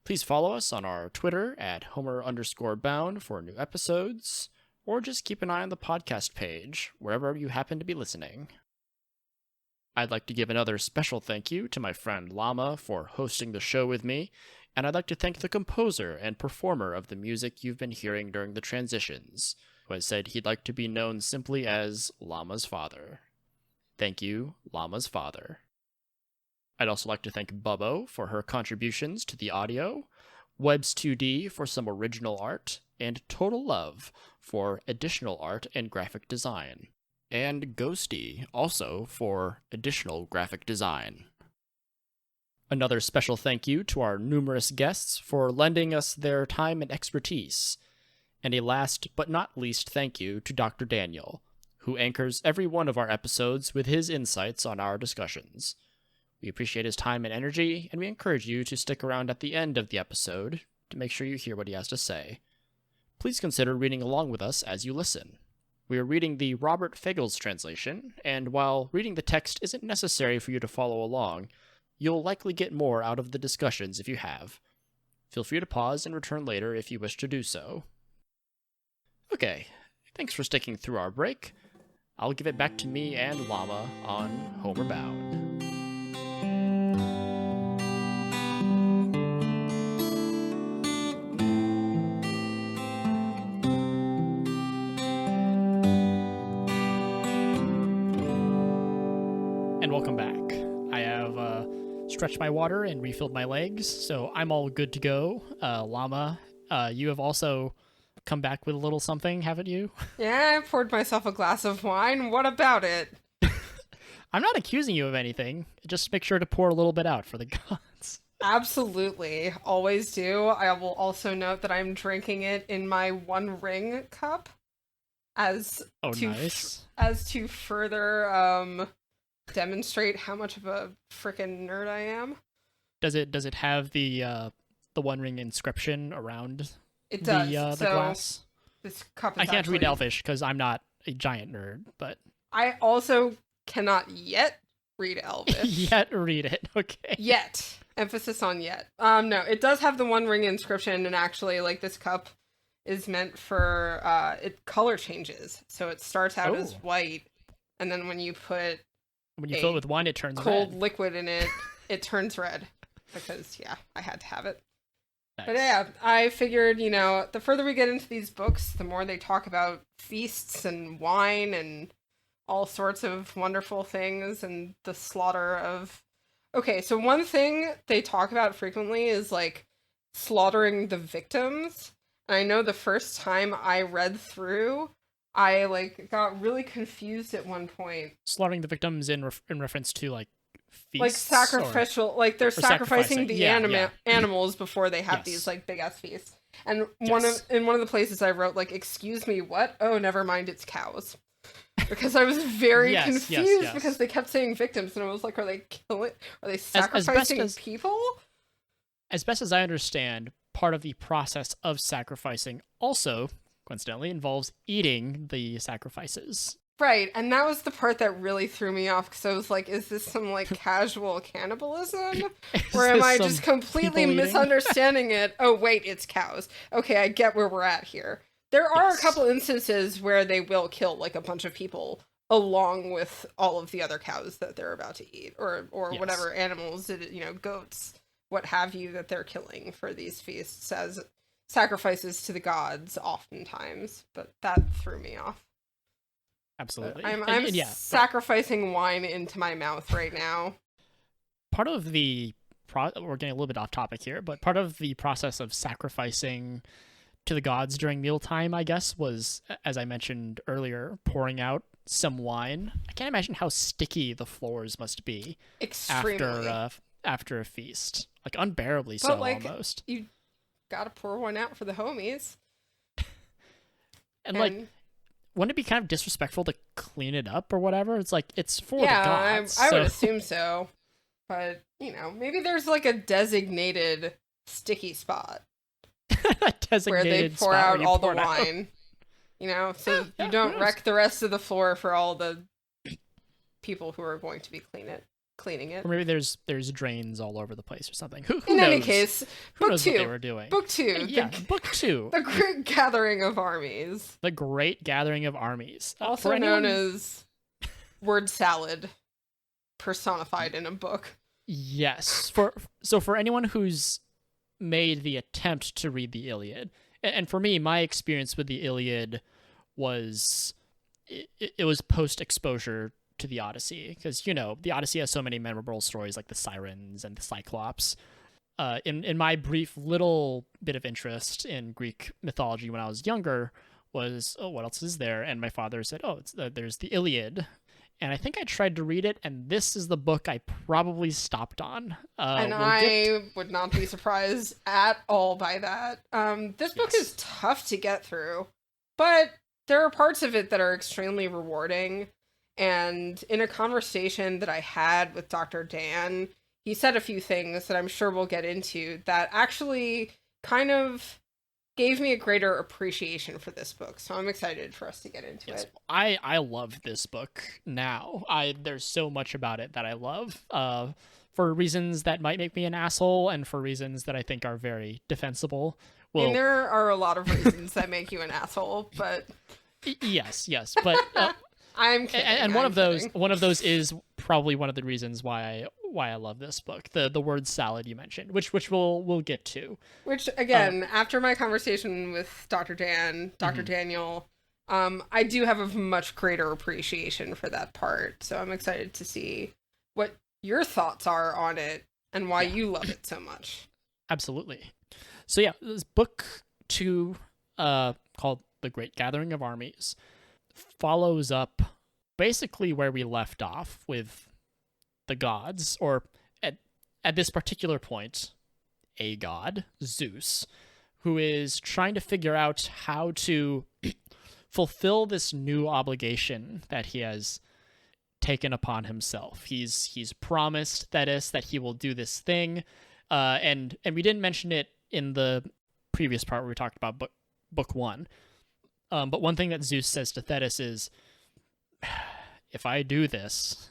Please follow us on our Twitter at Homer_bound for new episodes, or just keep an eye on the podcast page, wherever you happen to be listening. I'd like to give another special thank you to my friend Llama for hosting the show with me, and I'd like to thank the composer and performer of the music you've been hearing during the transitions, who has said he'd like to be known simply as Llama's father. Thank you, Llama's father. I'd also like to thank Bubbo for her contributions to the audio, Webs2D for some original art, and Total Love for additional art and graphic design, and Ghosty also for additional graphic design. Another special thank you to our numerous guests for lending us their time and expertise, and a last but not least thank you to Dr. Daniel, who anchors every one of our episodes with his insights on our discussions. We appreciate his time and energy, and we encourage you to stick around at the end of the episode to make sure you hear what he has to say. Please consider reading along with us as you listen. We are reading the Robert Fagles translation, and while reading the text isn't necessary for you to follow along, you'll likely get more out of the discussions if you have. Feel free to pause and return later if you wish to do so. Okay, thanks for sticking through our break. I'll give it back to me and Llama on Homer Bound. And welcome back. I have stretched my water and refilled my legs, so I'm all good to go. Llama, you have also come back with a little something, haven't you? Yeah, I poured myself a glass of wine. What about it? I'm not accusing you of anything. Just make sure to pour a little bit out for the gods. Absolutely. Always do. I will also note that I'm drinking it in my One Ring cup as to further demonstrate how much of a frickin' nerd I am. Does it have the One Ring inscription around it does. The glass? This cup is I can't read Elvish because I'm not a giant nerd, but I also cannot yet read Elvish. Yet read it, okay. Yet. Emphasis on yet. No, it does have the One Ring inscription, and actually, like, this cup is meant for, it color changes. So it starts out as white, and then when you fill it with wine, it turns cold red. Liquid in it, it turns red. Because, yeah, I had to have it. Nice. But yeah, I figured, the further we get into these books, the more they talk about feasts and wine and all sorts of wonderful things and the slaughter of... Okay, so one thing they talk about frequently is, like, slaughtering the victims. And I know the first time I read through, I, like, got really confused at one point. Slaughtering the victims in reference to, like, feasts? Like, sacrificial, like, they're sacrificing the animals before they have these, like, big-ass feasts. And in one of the places I wrote, like, excuse me, what? Oh, never mind, it's cows. Because I was very confused because they kept saying victims, and I was like, are they sacrificing people? As best as I understand, part of the process of sacrificing also, coincidentally, involves eating the sacrifices. Right, and that was the part that really threw me off, because I was like, is this some, like, casual cannibalism? Or am I just completely misunderstanding it? Oh, wait, it's cows. Okay, I get where we're at here. There are a Yes. couple instances where they will kill like a bunch of people along with all of the other cows that they're about to eat, or Yes. whatever animals, goats, what have you, that they're killing for these feasts as sacrifices to the gods oftentimes. But that threw me off. Absolutely. I'm And yeah, sacrificing wine into my mouth right now. part of the we're getting a little bit off topic here, but part of the process of sacrificing to the gods during mealtime, I guess, was, as I mentioned earlier, pouring out some wine. I can't imagine how sticky the floors must be Extremely. after a feast, like unbearably But so, like, almost. you gotta pour one out for the homies. And like, wouldn't it be kind of disrespectful to clean it up or whatever? It's like, it's for the gods. I would assume so. But, maybe there's like a designated sticky spot where they pour out all the wine. So you don't wreck the rest of the floor for all the people who are going to be cleaning it. Or maybe there's drains all over the place or something. Who In knows? any case, Who book knows two. what they were doing? Book two. Yeah, book two. The Great Gathering of Armies. The Great Gathering of Armies. Also known as word salad personified in a book. Yes. For anyone who's made the attempt to read the Iliad, and for me, my experience with the Iliad was it was post exposure to the Odyssey, because the Odyssey has so many memorable stories like the Sirens and the Cyclops. In my brief little bit of interest in Greek mythology when I was younger was, what else is there? And my father said, there's the Iliad. And I think I tried to read it, and this is the book I probably stopped on. I would not be surprised at all by that. This book is tough to get through, but there are parts of it that are extremely rewarding. And in a conversation that I had with Dr. Dan, he said a few things that I'm sure we'll get into that actually kind of gave me a greater appreciation for this book. So I'm excited for us to get into it. I love this book now. There's so much about it that I love, for reasons that might make me an asshole and for reasons that I think are very defensible. Well, and there are a lot of reasons that make you an asshole, but yes, but I'm kidding. And one of those is probably one of the reasons why I love this book. The word salad you mentioned, which we'll get to. Which again, after my conversation with Dr. Daniel, I do have a much greater appreciation for that part. So I'm excited to see what your thoughts are on it and why you love it so much. Absolutely. So yeah, this book 2, called The Great Gathering of Armies, follows up basically where we left off with the gods, or at this particular point, a god, Zeus, who is trying to figure out how to fulfill this new obligation that he has taken upon himself. He's promised Thetis that he will do this thing, and we didn't mention it in the previous part where we talked about book 1. But one thing that Zeus says to Thetis is, if I do this,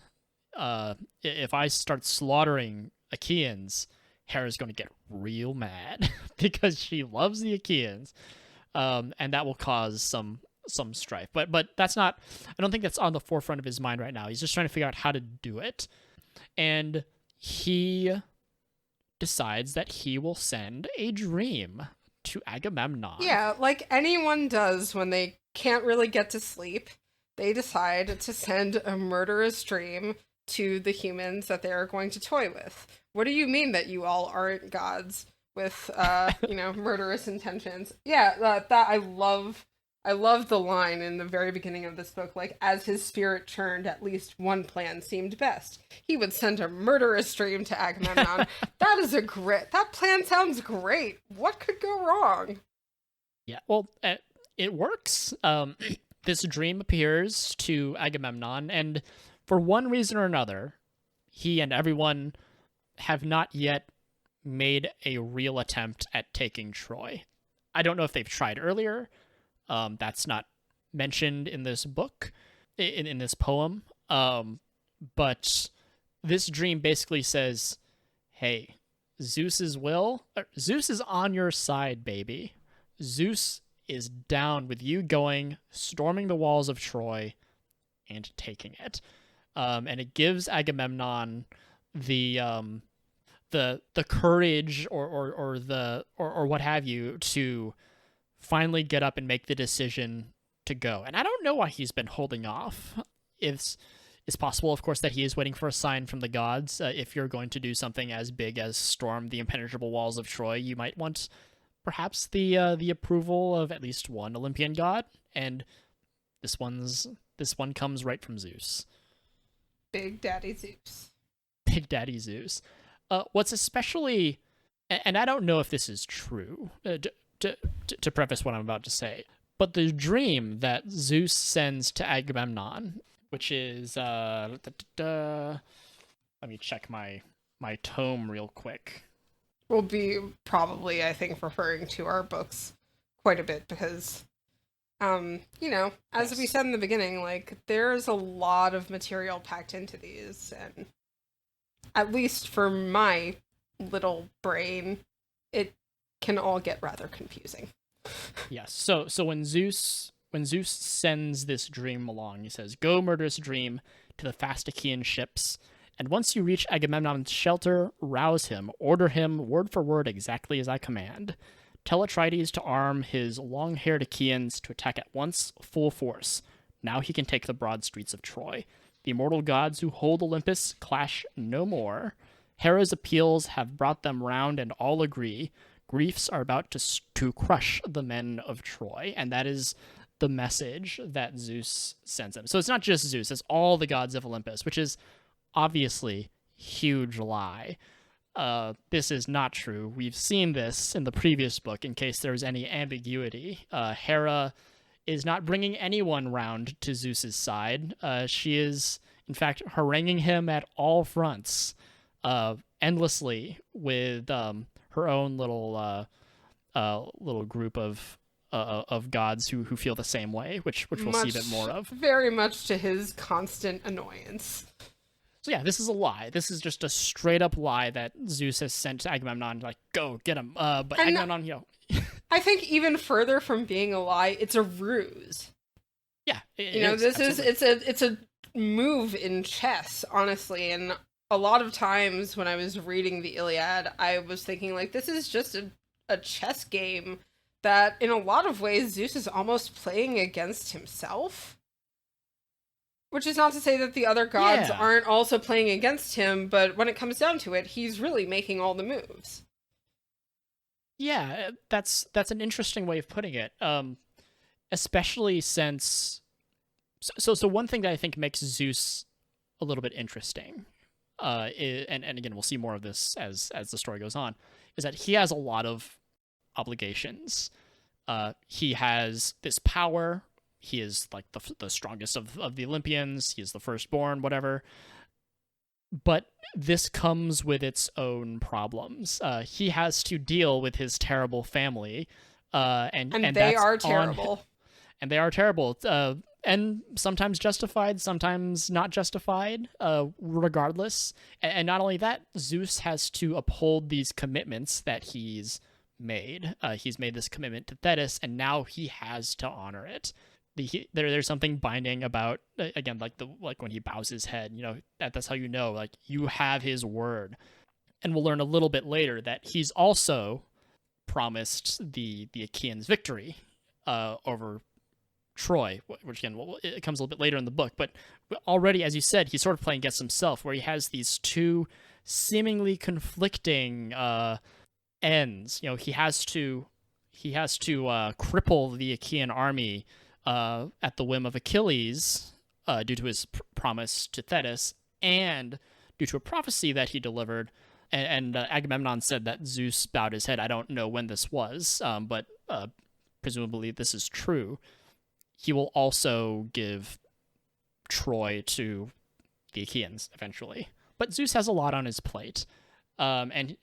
if I start slaughtering Achaeans, Hera's going to get real mad because she loves the Achaeans, and that will cause some strife. But that's not, I don't think that's on the forefront of his mind right now. He's just trying to figure out how to do it. And he decides that he will send a dream to Agamemnon. Yeah, like anyone does when they can't really get to sleep, they decide to send a murderous dream to the humans that they are going to toy with. What do you mean that you all aren't gods with, murderous intentions? Yeah, that I love the line in the very beginning of this book, like, as his spirit churned, at least one plan seemed best. He would send a murderous dream to Agamemnon. That plan sounds great. What could go wrong? Yeah, well, it works. This dream appears to Agamemnon, and for one reason or another, he and everyone have not yet made a real attempt at taking Troy. I don't know if they've tried earlier. That's not mentioned in this book, in this poem. But this dream basically says, hey, Zeus is on your side, baby. Zeus is down with you going, storming the walls of Troy, and taking it. And it gives Agamemnon the courage or what have you to finally get up and make the decision to go. And I don't know why he's been holding off. It's possible, of course, that he is waiting for a sign from the gods. If you're going to do something as big as storm the impenetrable walls of Troy, you might want perhaps the approval of at least one Olympian god, and this one comes right from Zeus. Big Daddy Zeus. Big Daddy Zeus. What's especially, and I don't know if this is true, to preface what I'm about to say, but the dream that Zeus sends to Agamemnon, which is let me check my tome real quick. We'll be probably, I think, referring to our books quite a bit because, as Yes. we said in the beginning, like, there's a lot of material packed into these, and at least for my little brain, it can all get rather confusing. Yes. So when Zeus sends this dream along, he says, "Go, murderous dream, to the fast Achaean ships. And once you reach Agamemnon's shelter, rouse him, order him word for word exactly as I command. Tell Atrides to arm his long-haired Achaeans to attack at once, full force. Now he can take the broad streets of Troy. The immortal gods who hold Olympus clash no more. Hera's appeals have brought them round, and all agree. Griefs are about to crush the men of Troy." And that is the message that Zeus sends him. So it's not just Zeus, it's all the gods of Olympus, which is obviously huge lie. This is not true. We've seen this in the previous book, in case there's any ambiguity. Hera is not bringing anyone round to Zeus's side. She is, in fact, haranguing him at all fronts, endlessly, with her own little group of gods who feel the same way, which we'll see a bit more of. Very much to his constant annoyance. So yeah, this is a lie. This is just a straight up lie that Zeus has sent to Agamemnon, like, go get him. But And Agamemnon, I think even further from being a lie, it's a ruse. yeah, It's a move in chess, honestly. And a lot of times when I was reading the Iliad, I was thinking, like, this is just a chess game that in a lot of ways Zeus is almost playing against himself. Which is not to say that the other gods aren't also playing against him, but when it comes down to it, he's really making all the moves. Yeah, that's an interesting way of putting it. Especially since, so one thing that I think makes Zeus a little bit interesting, and again we'll see more of this as the story goes on, is that he has a lot of obligations. He has this power. He is like the strongest of the Olympians. He is the firstborn, whatever. But this comes with its own problems. He has to deal with his terrible family, and they are terrible. And they are terrible. And sometimes justified, sometimes not justified, regardless. And not only that, Zeus has to uphold these commitments that he's made. He's made this commitment to Thetis, and now he has to honor it. There's something binding about, again, like when he bows his head, that's how like you have his word. And we'll learn a little bit later that he's also promised the Achaeans victory over Troy, which again, it comes a little bit later in the book. But already, as you said, he's sort of playing against himself, where he has these two seemingly conflicting ends. He has to cripple the Achaean army at the whim of Achilles, due to his promise to Thetis, and due to a prophecy that he delivered. And Agamemnon said that Zeus bowed his head. I don't know when this was, but presumably this is true. He will also give Troy to the Achaeans eventually. But Zeus has a lot on his plate. And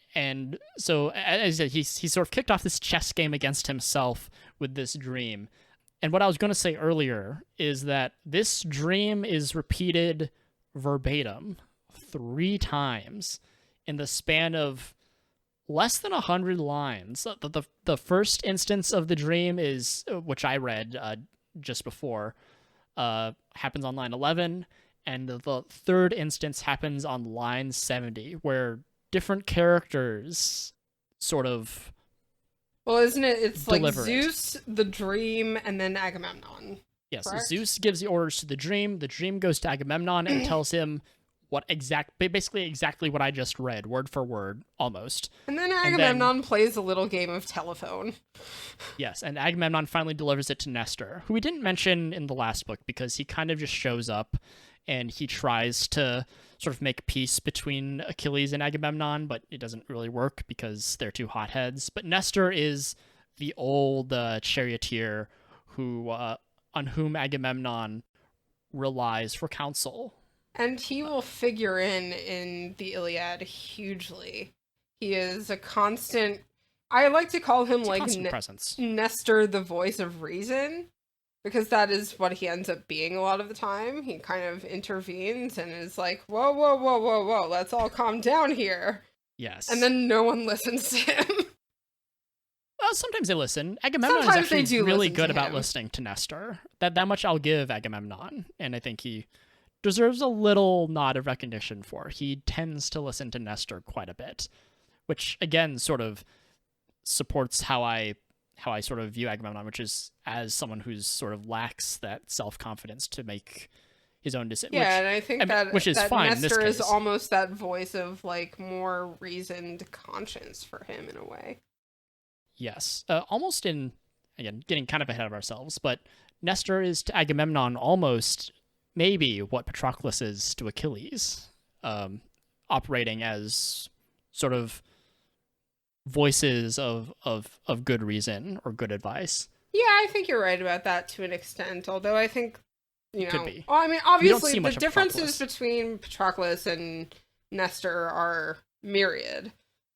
so, as I said, he sort of kicked off this chess game against himself with this dream. And what I was going to say earlier is that this dream is repeated verbatim 3 times in the span of less than 100 lines. The first instance of the dream is, which I read just before, happens on line 11, and the third instance happens on line 70, where different characters sort of Well, isn't it? It's like deliver it. Zeus, the dream, and then Agamemnon. Yes, correct? Zeus gives the orders to the dream goes to Agamemnon and tells him basically exactly what I just read, word for word, almost. And then Agamemnon plays a little game of telephone. Yes, and Agamemnon finally delivers it to Nestor, who we didn't mention in the last book because he kind of just shows up and he tries to sort of make peace between Achilles and Agamemnon, but it doesn't really work because they're two hotheads. But Nestor is the old charioteer who on whom Agamemnon relies for counsel. And he will figure in the Iliad hugely. He is a constant... I like to call him like presence. Nestor, the voice of reason, because that is what he ends up being a lot of the time. He kind of intervenes and is like, whoa, whoa, whoa, whoa, whoa, let's all calm down here. Yes. And then no one listens to him. Well, sometimes they listen. Agamemnon is actually really good about listening to Nestor. That much I'll give Agamemnon, and I think he deserves a little nod of recognition for. He tends to listen to Nestor quite a bit, which again sort of supports how I sort of view Agamemnon, which is as someone who's sort of lacks that self-confidence to make his own decision. Yeah, and I think which is that fine. Nestor in this is case. almost that voice of like more reasoned conscience for him in a way. Yes, almost in, again, getting kind of ahead of ourselves, but Nestor is to Agamemnon almost maybe what Patroclus is to Achilles, operating as sort of voices of good reason or good advice. Yeah, I think you're right about that to an extent, although I think, Could be. Well, I mean, obviously the Patroclus. differences between Patroclus and Nestor are myriad.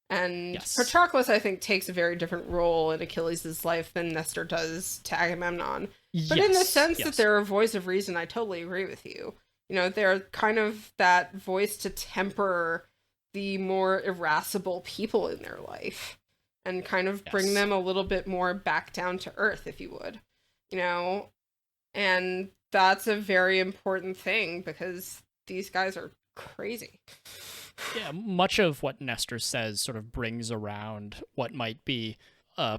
And yes. Patroclus, I think, takes a very different role in Achilles' life than Nestor does to Agamemnon. But in the sense that they're a voice of reason, I totally agree with you. They're kind of that voice to temper the more irascible people in their life and kind of bring them a little bit more back down to earth, if you would. And that's a very important thing because these guys are crazy. Yeah, much of what Nestor says sort of brings around what might be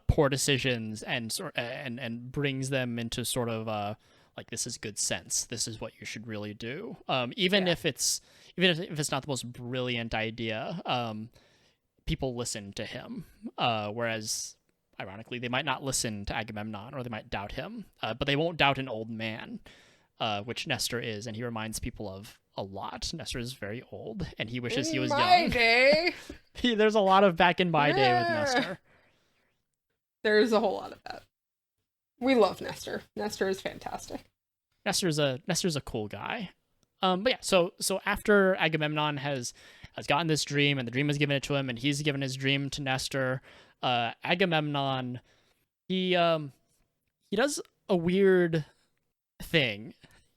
poor decisions and brings them into sort of like, this is good sense. This is what you should really do. Even if it's not the most brilliant idea, people listen to him. Whereas, ironically, they might not listen to Agamemnon or they might doubt him, but they won't doubt an old man, which Nestor is, and he reminds people of a lot. Nestor is very old, and he wishes he was young. In my day. There's a lot of back in my day with Nestor. There's a whole lot of that. We love Nestor. Nestor is fantastic. Nestor's a cool guy. But yeah, so after Agamemnon has gotten this dream, and the dream has given it to him, and he's given his dream to Nestor, Agamemnon, he does a weird thing.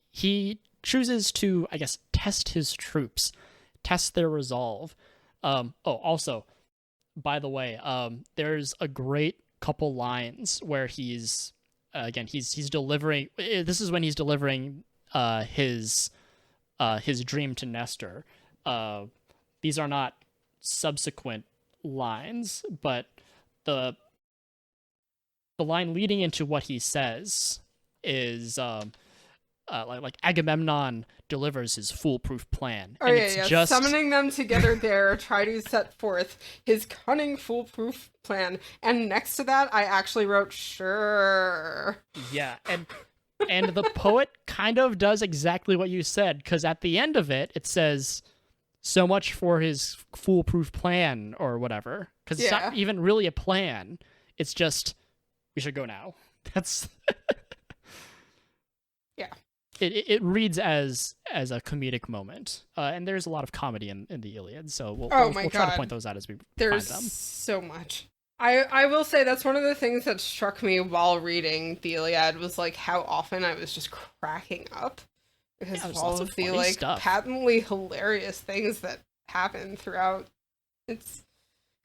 He chooses to, I guess, test his troops, test their resolve. Also, by the way, there's a great couple lines where he's delivering. This is when he's delivering his dream to Nestor. These are not subsequent lines, but the line leading into what he says is like Agamemnon delivers his foolproof plan. Oh, and it's just summoning them together there, try to set forth his cunning foolproof plan. And next to that, I actually wrote, sure. Yeah, and the poet kind of does exactly what you said, because at the end of it, it says, so much for his foolproof plan, or whatever. Because it's not even really a plan. It's just, we should go now. That's... Yeah. It reads as a comedic moment, and there's a lot of comedy in the Iliad, so we'll try to point those out as we find them. There's so much. I will say that's one of the things that struck me while reading the Iliad was like how often I was just cracking up because of all of the like patently hilarious things that happen throughout. It's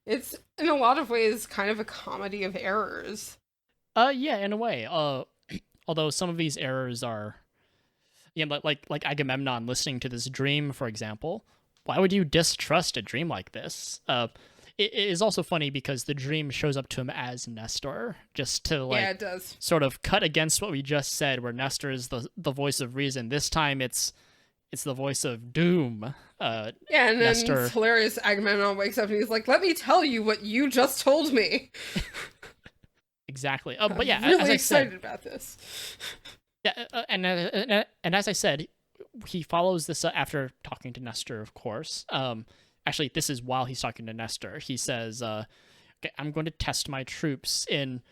It's in a lot of ways kind of a comedy of errors. Yeah, in a way. Although some of these errors are, yeah, like Agamemnon listening to this dream, for example. Why would you distrust a dream like this? It is also funny because the dream shows up to him as Nestor, just to Yeah, it does. sort of cut against what we just said, where Nestor is the voice of reason. This time it's the voice of doom. Yeah, and then Nestor, it's hilarious. Agamemnon wakes up and he's like, "Let me tell you what you just told me." exactly. But yeah, I'm really as I excited said, about this. yeah, and as I said, he follows this after talking to Nestor, of course. Actually, this is while he's talking to Nestor. He says, "Okay, I'm going to test my troops in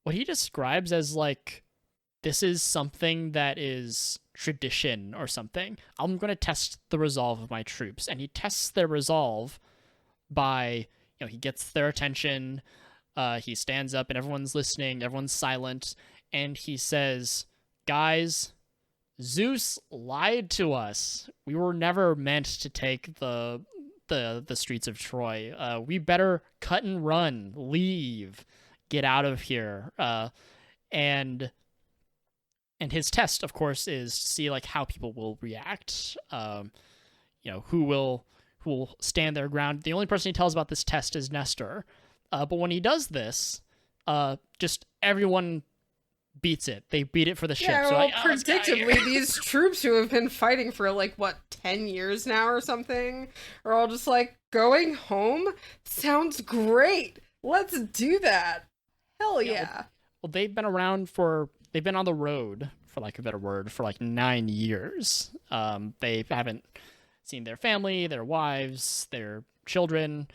what he describes as like this is something that is tradition or something. I'm going to test the resolve of my troops." And he tests their resolve by, he gets their attention. He stands up and everyone's listening, everyone's silent, and he says, "Guys, Zeus lied to us. We were never meant to take the streets of Troy. We better cut and run, leave, get out of here." And his test, of course, is to see like how people will react. Who will stand their ground. The only person he tells about this test is Nestor. But when he does this, just everyone beats it. They beat it for the ship. Yeah, So well, predictably, these troops who have been fighting for 10 years now or something are all just like, going home sounds great. Let's do that. Hell yeah. Well, they've been on the road, for lack of a better word, for 9 years. They haven't seen their family, their wives, their children.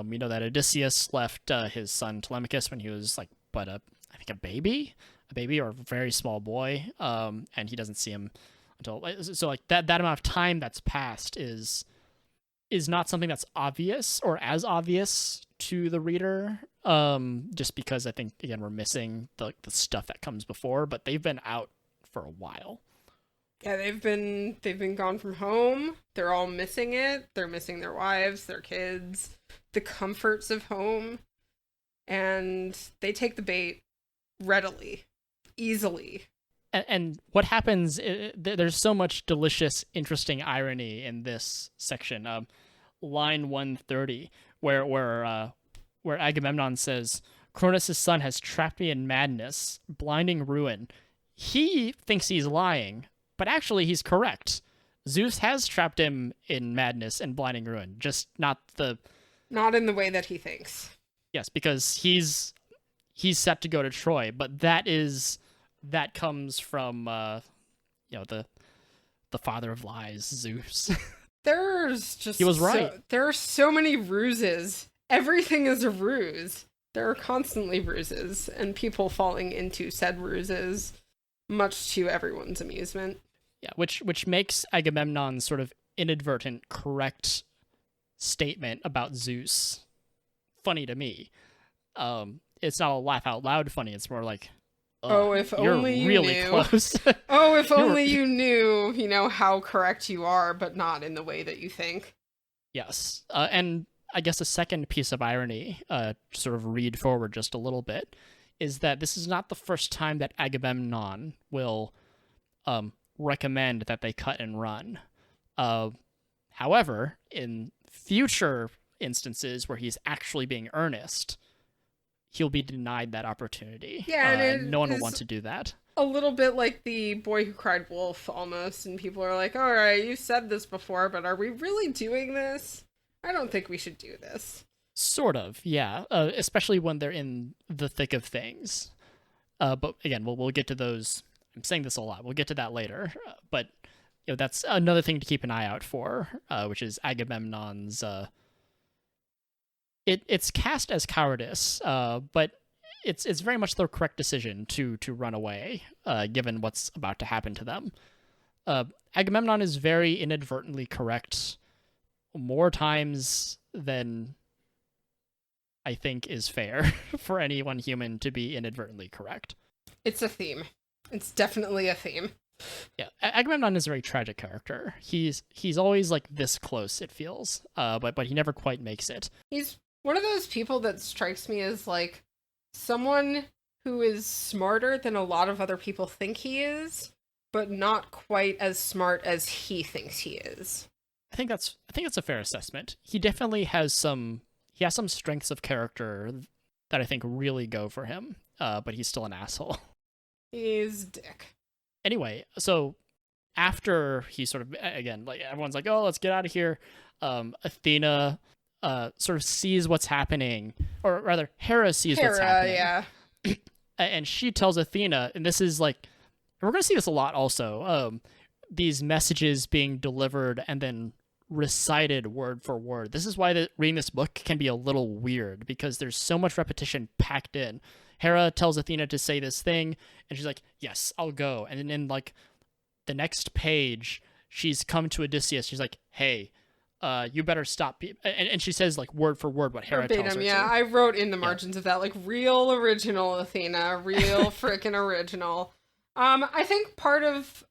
We know that Odysseus left his son Telemachus when he was I think a baby or a very small boy, and he doesn't see him until that amount of time that's passed is not something that's obvious or as obvious to the reader, just because I think again we're missing the stuff that comes before, but they've been out for a while. Yeah, they've been gone from home. They're all missing it. They're missing their wives, their kids, the comforts of home, and they take the bait readily, easily. And what happens, there's so much delicious, interesting irony in this section. Line 130, where Agamemnon says, "Cronus' son has trapped me in madness, blinding ruin." He thinks he's lying, but actually he's correct. Zeus has trapped him in madness and blinding ruin, just not in the way that he thinks. Yes, because he's set to go to Troy, but that comes from the father of lies, Zeus. He was right. There are so many ruses. Everything is a ruse. There are constantly ruses, and people falling into said ruses, much to everyone's amusement. Yeah, which makes Agamemnon's sort of inadvertent correct statement about Zeus funny to me. It's not a laugh out loud funny. It's more like, oh, if only you really knew. Close. Oh, if only you knew, how correct you are, but not in the way that you think. Yes. And I guess a second piece of irony, to sort of read forward just a little bit, is that this is not the first time that Agamemnon will recommend that they cut and run. However, in future instances where he's actually being earnest, he'll be denied that opportunity. Yeah, and no one will want to do that. A little bit like the boy who cried wolf, almost, and people are like, all right, you said this before, but are we really doing this? I don't think we should do this. Sort of, yeah, especially when they're in the thick of things. But again, we'll get to those. I'm saying this a lot. We'll get to that later. But that's another thing to keep an eye out for, which is Agamemnon's... It's cast as cowardice, but it's very much the correct decision to run away, given what's about to happen to them. Agamemnon is very inadvertently correct more times than I think is fair for any one human to be inadvertently correct. It's a theme. It's definitely a theme. Yeah, Agamemnon is a very tragic character. He's always this close, it feels, but he never quite makes it. He's one of those people that strikes me as like someone who is smarter than a lot of other people think he is, but not quite as smart as he thinks he is. I think that's a fair assessment. He definitely has some strengths of character that I think really go for him. But he's still an asshole. He's a dick. Anyway, so after he sort of, again, like everyone's like, oh, let's get out of here. Athena sort of sees what's happening, or rather, Hera sees what's happening. Yeah. And she tells Athena, and this is like, we're going to see this a lot also, these messages being delivered and then recited word for word. This is why reading this book can be a little weird, because there's so much repetition packed in. Hera tells Athena to say this thing, and she's like, yes, I'll go. And then in like the next page, she's come to Odysseus. She's like, hey, you better stop. And she says like word for word what Hera tells her. Yeah, to. I wrote in the margins of that, like, real original Athena, real freaking original. I think part of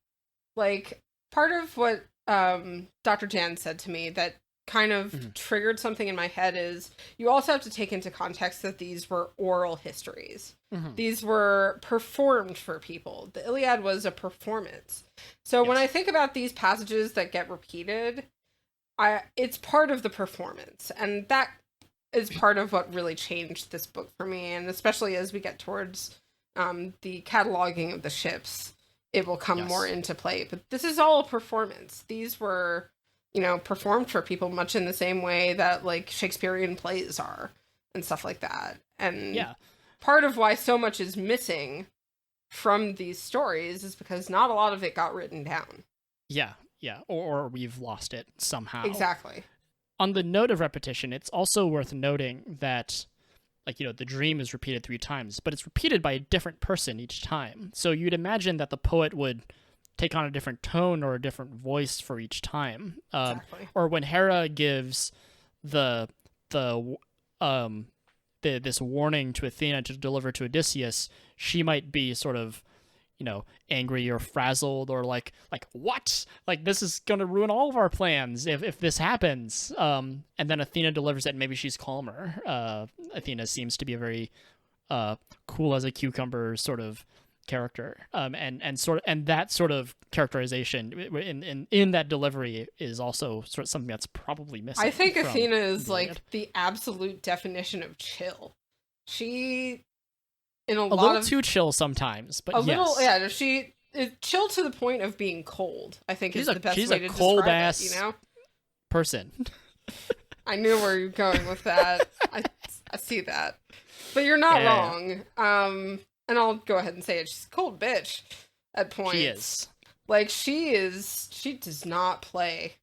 what Dr. Jan said to me that kind of triggered something in my head is you also have to take into context that these were oral histories. These were performed for people. The Iliad was a performance. So when I think about these passages that get repeated, it's part of the performance. And that is part of what really changed this book for me. And especially as we get towards the cataloging of the ships, it will come more into play. But this is all a performance. These were, performed for people much in the same way that like Shakespearean plays are and stuff like that. And part of why so much is missing from these stories is because not a lot of it got written down. Yeah. Or we've lost it somehow. Exactly. On the note of repetition, it's also worth noting that the dream is repeated 3 times, but it's repeated by a different person each time. So you'd imagine that the poet would take on a different tone or a different voice for each time. Exactly. Or when Hera gives this warning to Athena to deliver to Odysseus, she might be sort of, angry or frazzled or like what? Like, this is going to ruin all of our plans if this happens. And then Athena delivers it, and maybe she's calmer. Athena seems to be a very cool as a cucumber sort of character. And that sort of characterization in that delivery is also sort of something that's probably missing. I think Athena is like the absolute definition of chill. She, in a little too chill sometimes, but little, yeah. She is chill to the point of being cold. I think is the best way to describe it. She's a cold ass person. I knew where you're going with that. I see that, but you're not wrong. And I'll go ahead and say it. She's a cold bitch at points. She is. Like, she does not play.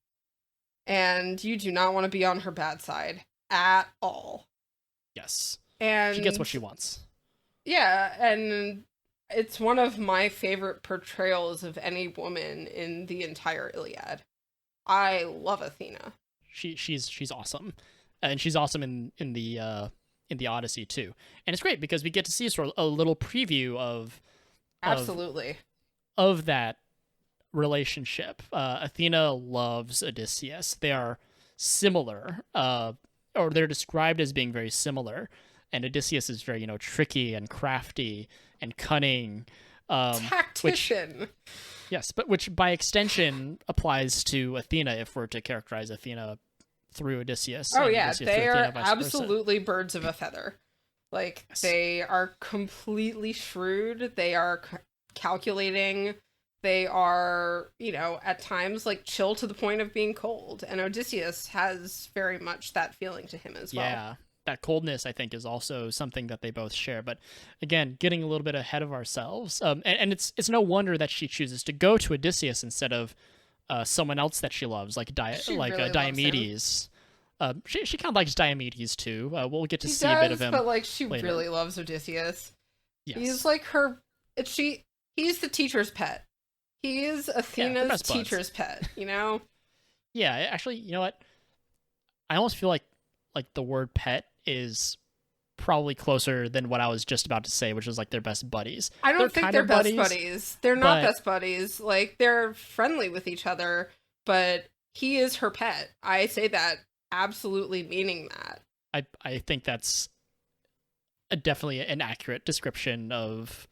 And you do not want to be on her bad side at all. Yes. And she gets what she wants. Yeah, and it's one of my favorite portrayals of any woman in the entire Iliad. I love Athena. She's awesome. And she's awesome in the Odyssey too. And it's great because we get to see sort of a little preview of absolutely of that relationship. Athena loves Odysseus. They are similar, or they're described as being very similar. And Odysseus is very, tricky and crafty and cunning. Tactician. Which by extension applies to Athena if we're to characterize Athena through Odysseus. Oh yeah, Odysseus they are Athena, absolutely birds of a feather. Like, they are completely shrewd. They are calculating. They are, at times, like, chill to the point of being cold. And Odysseus has very much that feeling to him as well. Yeah, that coldness, I think, is also something that they both share. But again, getting a little bit ahead of ourselves. And it's no wonder that she chooses to go to Odysseus instead of someone else that she loves, like Diomedes. She kind of likes Diomedes too. We'll get to see a bit of him, but like she later. Really loves Odysseus. Yes. He's like he's the teacher's pet. He is Athena's teacher's pet. Yeah, actually, you know what? I almost feel like the word pet is probably closer than what I was just about to say, which was like they're best buddies. I don't think they're best buddies. They're not best buddies. Like, they're friendly with each other, but he is her pet. I say that absolutely meaning that. I think that's definitely an accurate description of.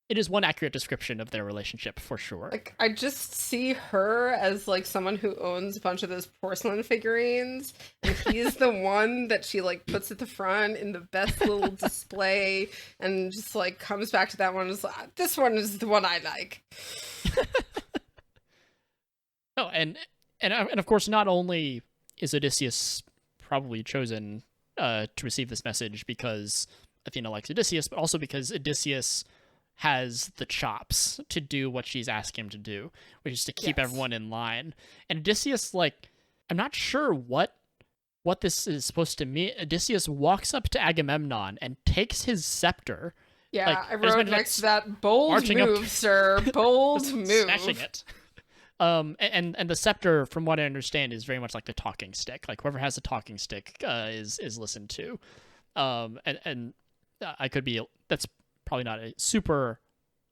It is one accurate description of their relationship for sure. Like, I just see her as like someone who owns a bunch of those porcelain figurines, and he's the one that she like puts at the front in the best little display, and just like comes back to that one and is like, this one is the one I like. No, and of course, not only is Odysseus probably chosen to receive this message because Athena likes Odysseus, but also because Odysseus has the chops to do what she's asking him to do, which is to keep everyone in line. And Odysseus, like, I'm not sure what this is supposed to mean. Odysseus walks up to Agamemnon and takes his scepter. Yeah, like, I wrote next to that, bold move, sir, bold move. Smashing it. And the scepter, from what I understand, is very much like the talking stick. Like, whoever has a talking stick is listened to. And I could be, that's probably not a super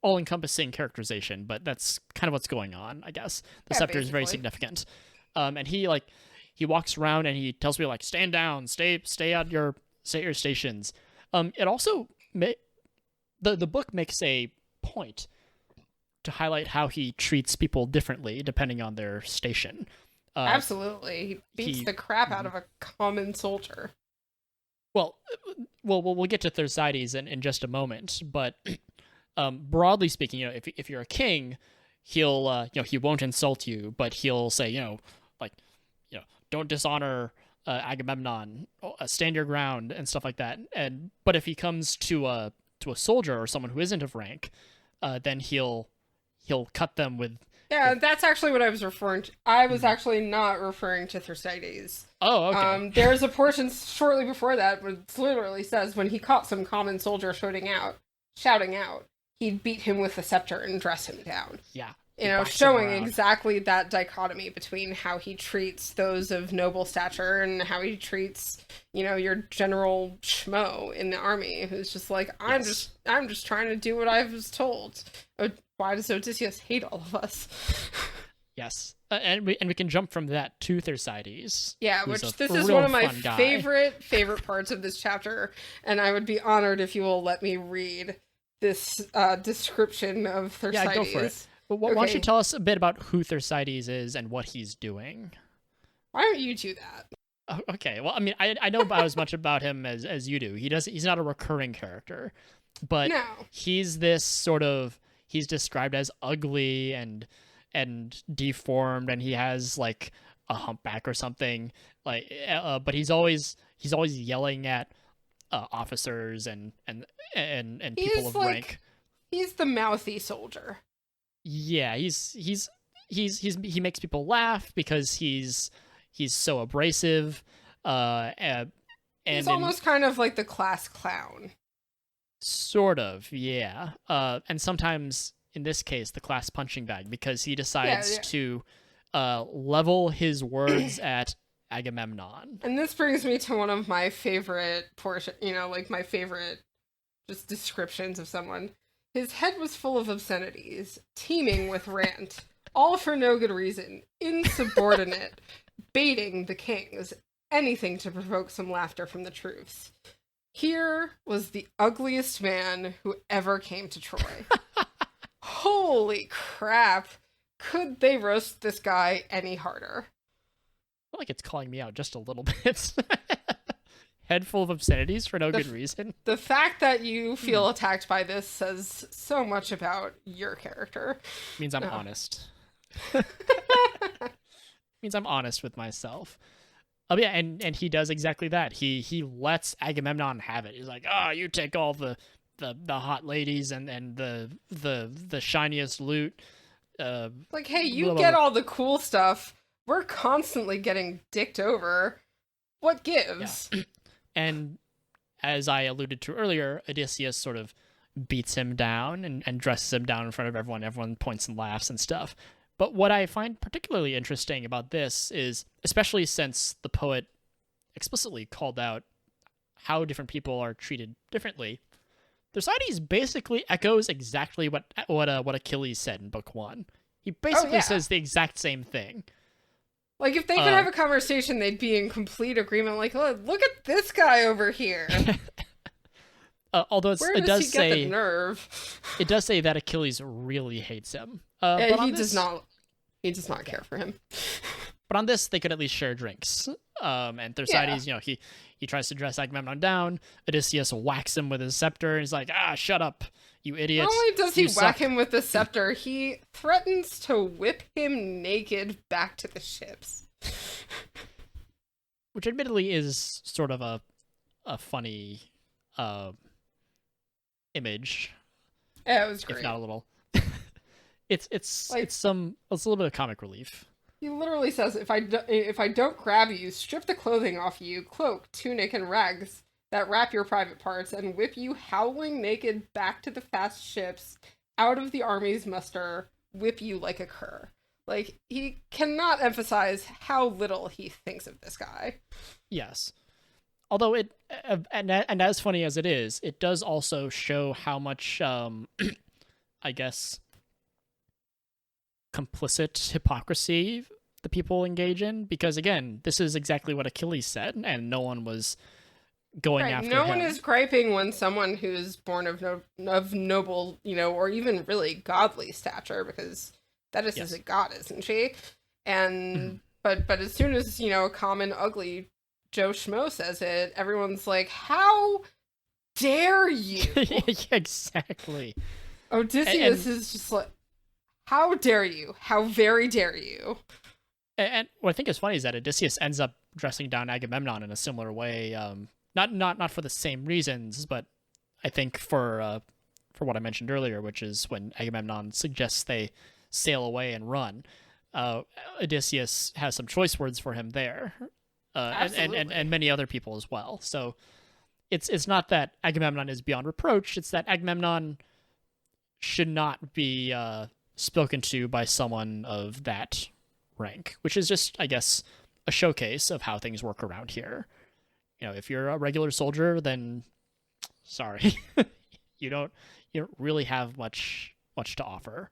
all-encompassing characterization, but that's kind of what's going on, I guess. The scepter is very significant. And he walks around and he tells me, like, stand down, stay at your stations. It also the book makes a point to highlight how he treats people differently depending on their station. Absolutely. He beats the crap out of a common soldier. Well, we'll get to Thersites in just a moment, but broadly speaking, if you're a king, he'll he won't insult you, but he'll say, don't dishonor Agamemnon, stand your ground and stuff like that. But if he comes to a soldier or someone who isn't of rank, then he'll cut them with. Yeah, that's actually what I was referring to. I was actually not referring to Thersites. Oh, okay. There's a portion shortly before that where it literally says when he caught some common soldier shouting out, he'd beat him with the scepter and dress him down. Yeah. Showing exactly that dichotomy between how he treats those of noble stature and how he treats, your general schmo in the army who's just like, I'm just trying to do what I was told. Why does Odysseus hate all of us? Yes. And we can jump from that to Thersites. Yeah, which this is one of my favorite parts of this chapter, and I would be honored if you will let me read this description of Thersites. Yeah, go for it. Well, why don't you tell us a bit about who Thersites is and what he's doing? Why don't you do that? Oh, okay. Well, I mean, I know about as much about him as you do. He's not a recurring character, but he's this sort of. He's described as ugly and deformed, and he has like a humpback or something. Like, but he's always yelling at officers and people of rank. He's the mouthy soldier. Yeah, he makes people laugh because he's so abrasive. And he's almost kind of like the class clown. Sort of, yeah. And sometimes, in this case, the class punching bag, because he decides to level his words at Agamemnon. And this brings me to one of my favorite my favorite just descriptions of someone. His head was full of obscenities, teeming with rant, all for no good reason, insubordinate, baiting the kings, anything to provoke some laughter from the troops. Here was the ugliest man who ever came to Troy. Holy crap. Could they roast this guy any harder? I feel like it's calling me out just a little bit. Head full of obscenities for no good reason. The fact that you feel attacked by this says so much about your character. Means I'm honest. Means I'm honest with myself. Oh yeah, and he does exactly that. He lets Agamemnon have it. He's like, you take all the hot ladies and the shiniest loot. Like, hey, you get all the cool stuff. We're constantly getting dicked over. What gives? Yeah. And as I alluded to earlier, Odysseus sort of beats him down and dresses him down in front of everyone. Everyone points and laughs and stuff. But what I find particularly interesting about this is, especially since the poet explicitly called out how different people are treated differently, Thersites basically echoes exactly what Achilles said in book 1. He basically says the exact same thing. Like, if they could have a conversation, they'd be in complete agreement. Like, look at this guy over here. Although Where does he get the nerve? It does say that Achilles really hates him. But he does not. He does not care for him. But on this, they could at least share drinks. And Thersites, he tries to dress Agamemnon down. Odysseus whacks him with his scepter, and he's like, shut up, you idiot. Not only does he whack him with the scepter, he threatens to whip him naked back to the ships. Which admittedly is sort of a funny image. Yeah, it was great. If not a little. it's a little bit of comic relief. He literally says, if I don't grab you, strip the clothing off you, cloak, tunic, and rags that wrap your private parts, and whip you howling naked back to the fast ships, out of the army's muster, whip you like a cur. Like, he cannot emphasize how little he thinks of this guy. Yes. Although and as funny as it is, it does also show how much, I guess, complicit hypocrisy the people engage in. Because, again, this is exactly what Achilles said, and no one was going after him. No one is griping when someone who's born of noble, or even really godly stature, because Thetis is a god, isn't she? And but as soon as a common ugly Joe Schmo says it, everyone's like, "How dare you?" Exactly. Odysseus is just like, "How dare you? How very dare you?" And what I think is funny is that Odysseus ends up dressing down Agamemnon in a similar way. Not for the same reasons, but I think for what I mentioned earlier, which is when Agamemnon suggests they sail away and run. Odysseus has some choice words for him there, and many other people as well. So it's not that Agamemnon is beyond reproach; it's that Agamemnon should not be spoken to by someone of that rank, which is just, I guess, a showcase of how things work around here. If you're a regular soldier, then sorry, you don't really have much to offer.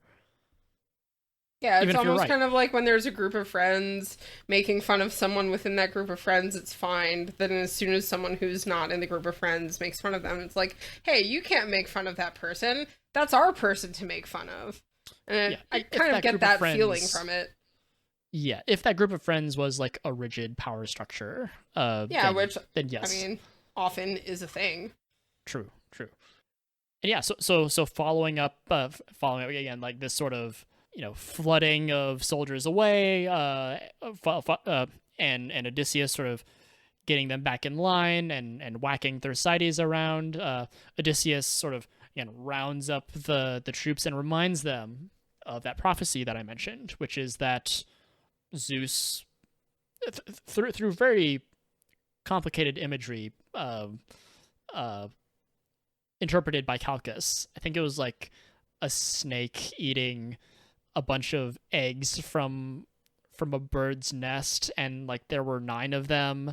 Yeah, it's almost kind of like when there's a group of friends making fun of someone within that group of friends, it's fine. Then as soon as someone who's not in the group of friends makes fun of them, it's like, hey, you can't make fun of that person. That's our person to make fun of. And I kind of get that feeling from it. Yeah, if that group of friends was like a rigid power structure, then yes. I mean, often is a thing. True. And yeah, so following up again, like this sort of flooding of soldiers away, and Odysseus sort of getting them back in line and whacking Thersites around. Odysseus sort of rounds up the troops and reminds them of that prophecy that I mentioned, which is that Zeus, through very complicated imagery, interpreted by Calchas, I think it was like a snake eating a bunch of eggs from a bird's nest, and like there were 9 of them,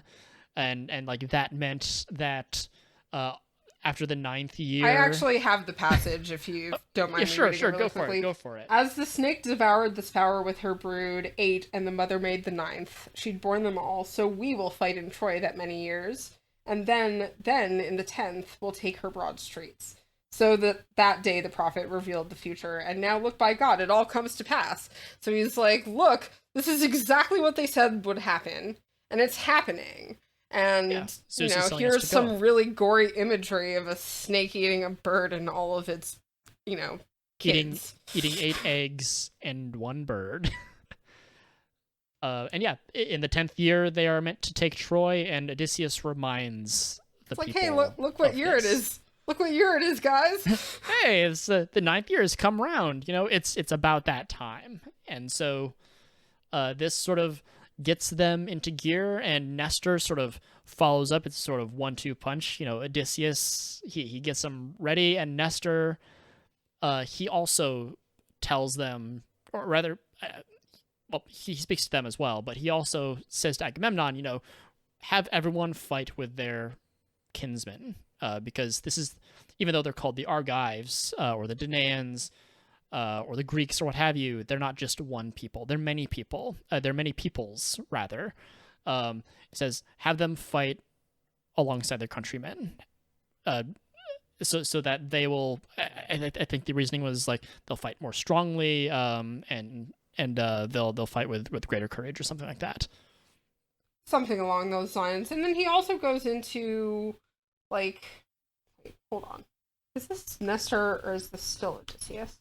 and like that meant that after the 9th year, I actually have the passage if you don't mind. Sure, go for it. As the snake devoured the sparrow with her brood, 8, and the mother made the 9th, she'd borne them all. So we will fight in Troy that many years, and then in the 10th we'll take her broad streets. So that day the prophet revealed the future, and now look, by God, it all comes to pass. So he's like, look, this is exactly what they said would happen, and it's happening. And, here's some really gory imagery of a snake eating a bird and all of its, kids. Eating 8 eggs and 1 bird. And yeah, in the 10th year, they are meant to take Troy, and Odysseus reminds the people. It's like, hey, look what year it is. Look what year it is, guys. Hey, it's the 9th year has come round. It's about that time. And so this sort of gets them into gear, and Nestor sort of follows up. It's sort of 1-2 punch. Odysseus, he gets them ready, and Nestor, he also tells them, or rather, he speaks to them as well, but he also says to Agamemnon, have everyone fight with their kinsmen, because this is, even though they're called the Argives, or the Danaans, or the Greeks or what have you, they're not just one people. They're many people. They're many peoples, rather. It says, have them fight alongside their countrymen. So that they will, I think the reasoning was like they'll fight more strongly, and they'll fight with greater courage or something like that. Something along those lines. And then he also goes into, like, wait, hold on. Is this Nestor or is this still Odysseus?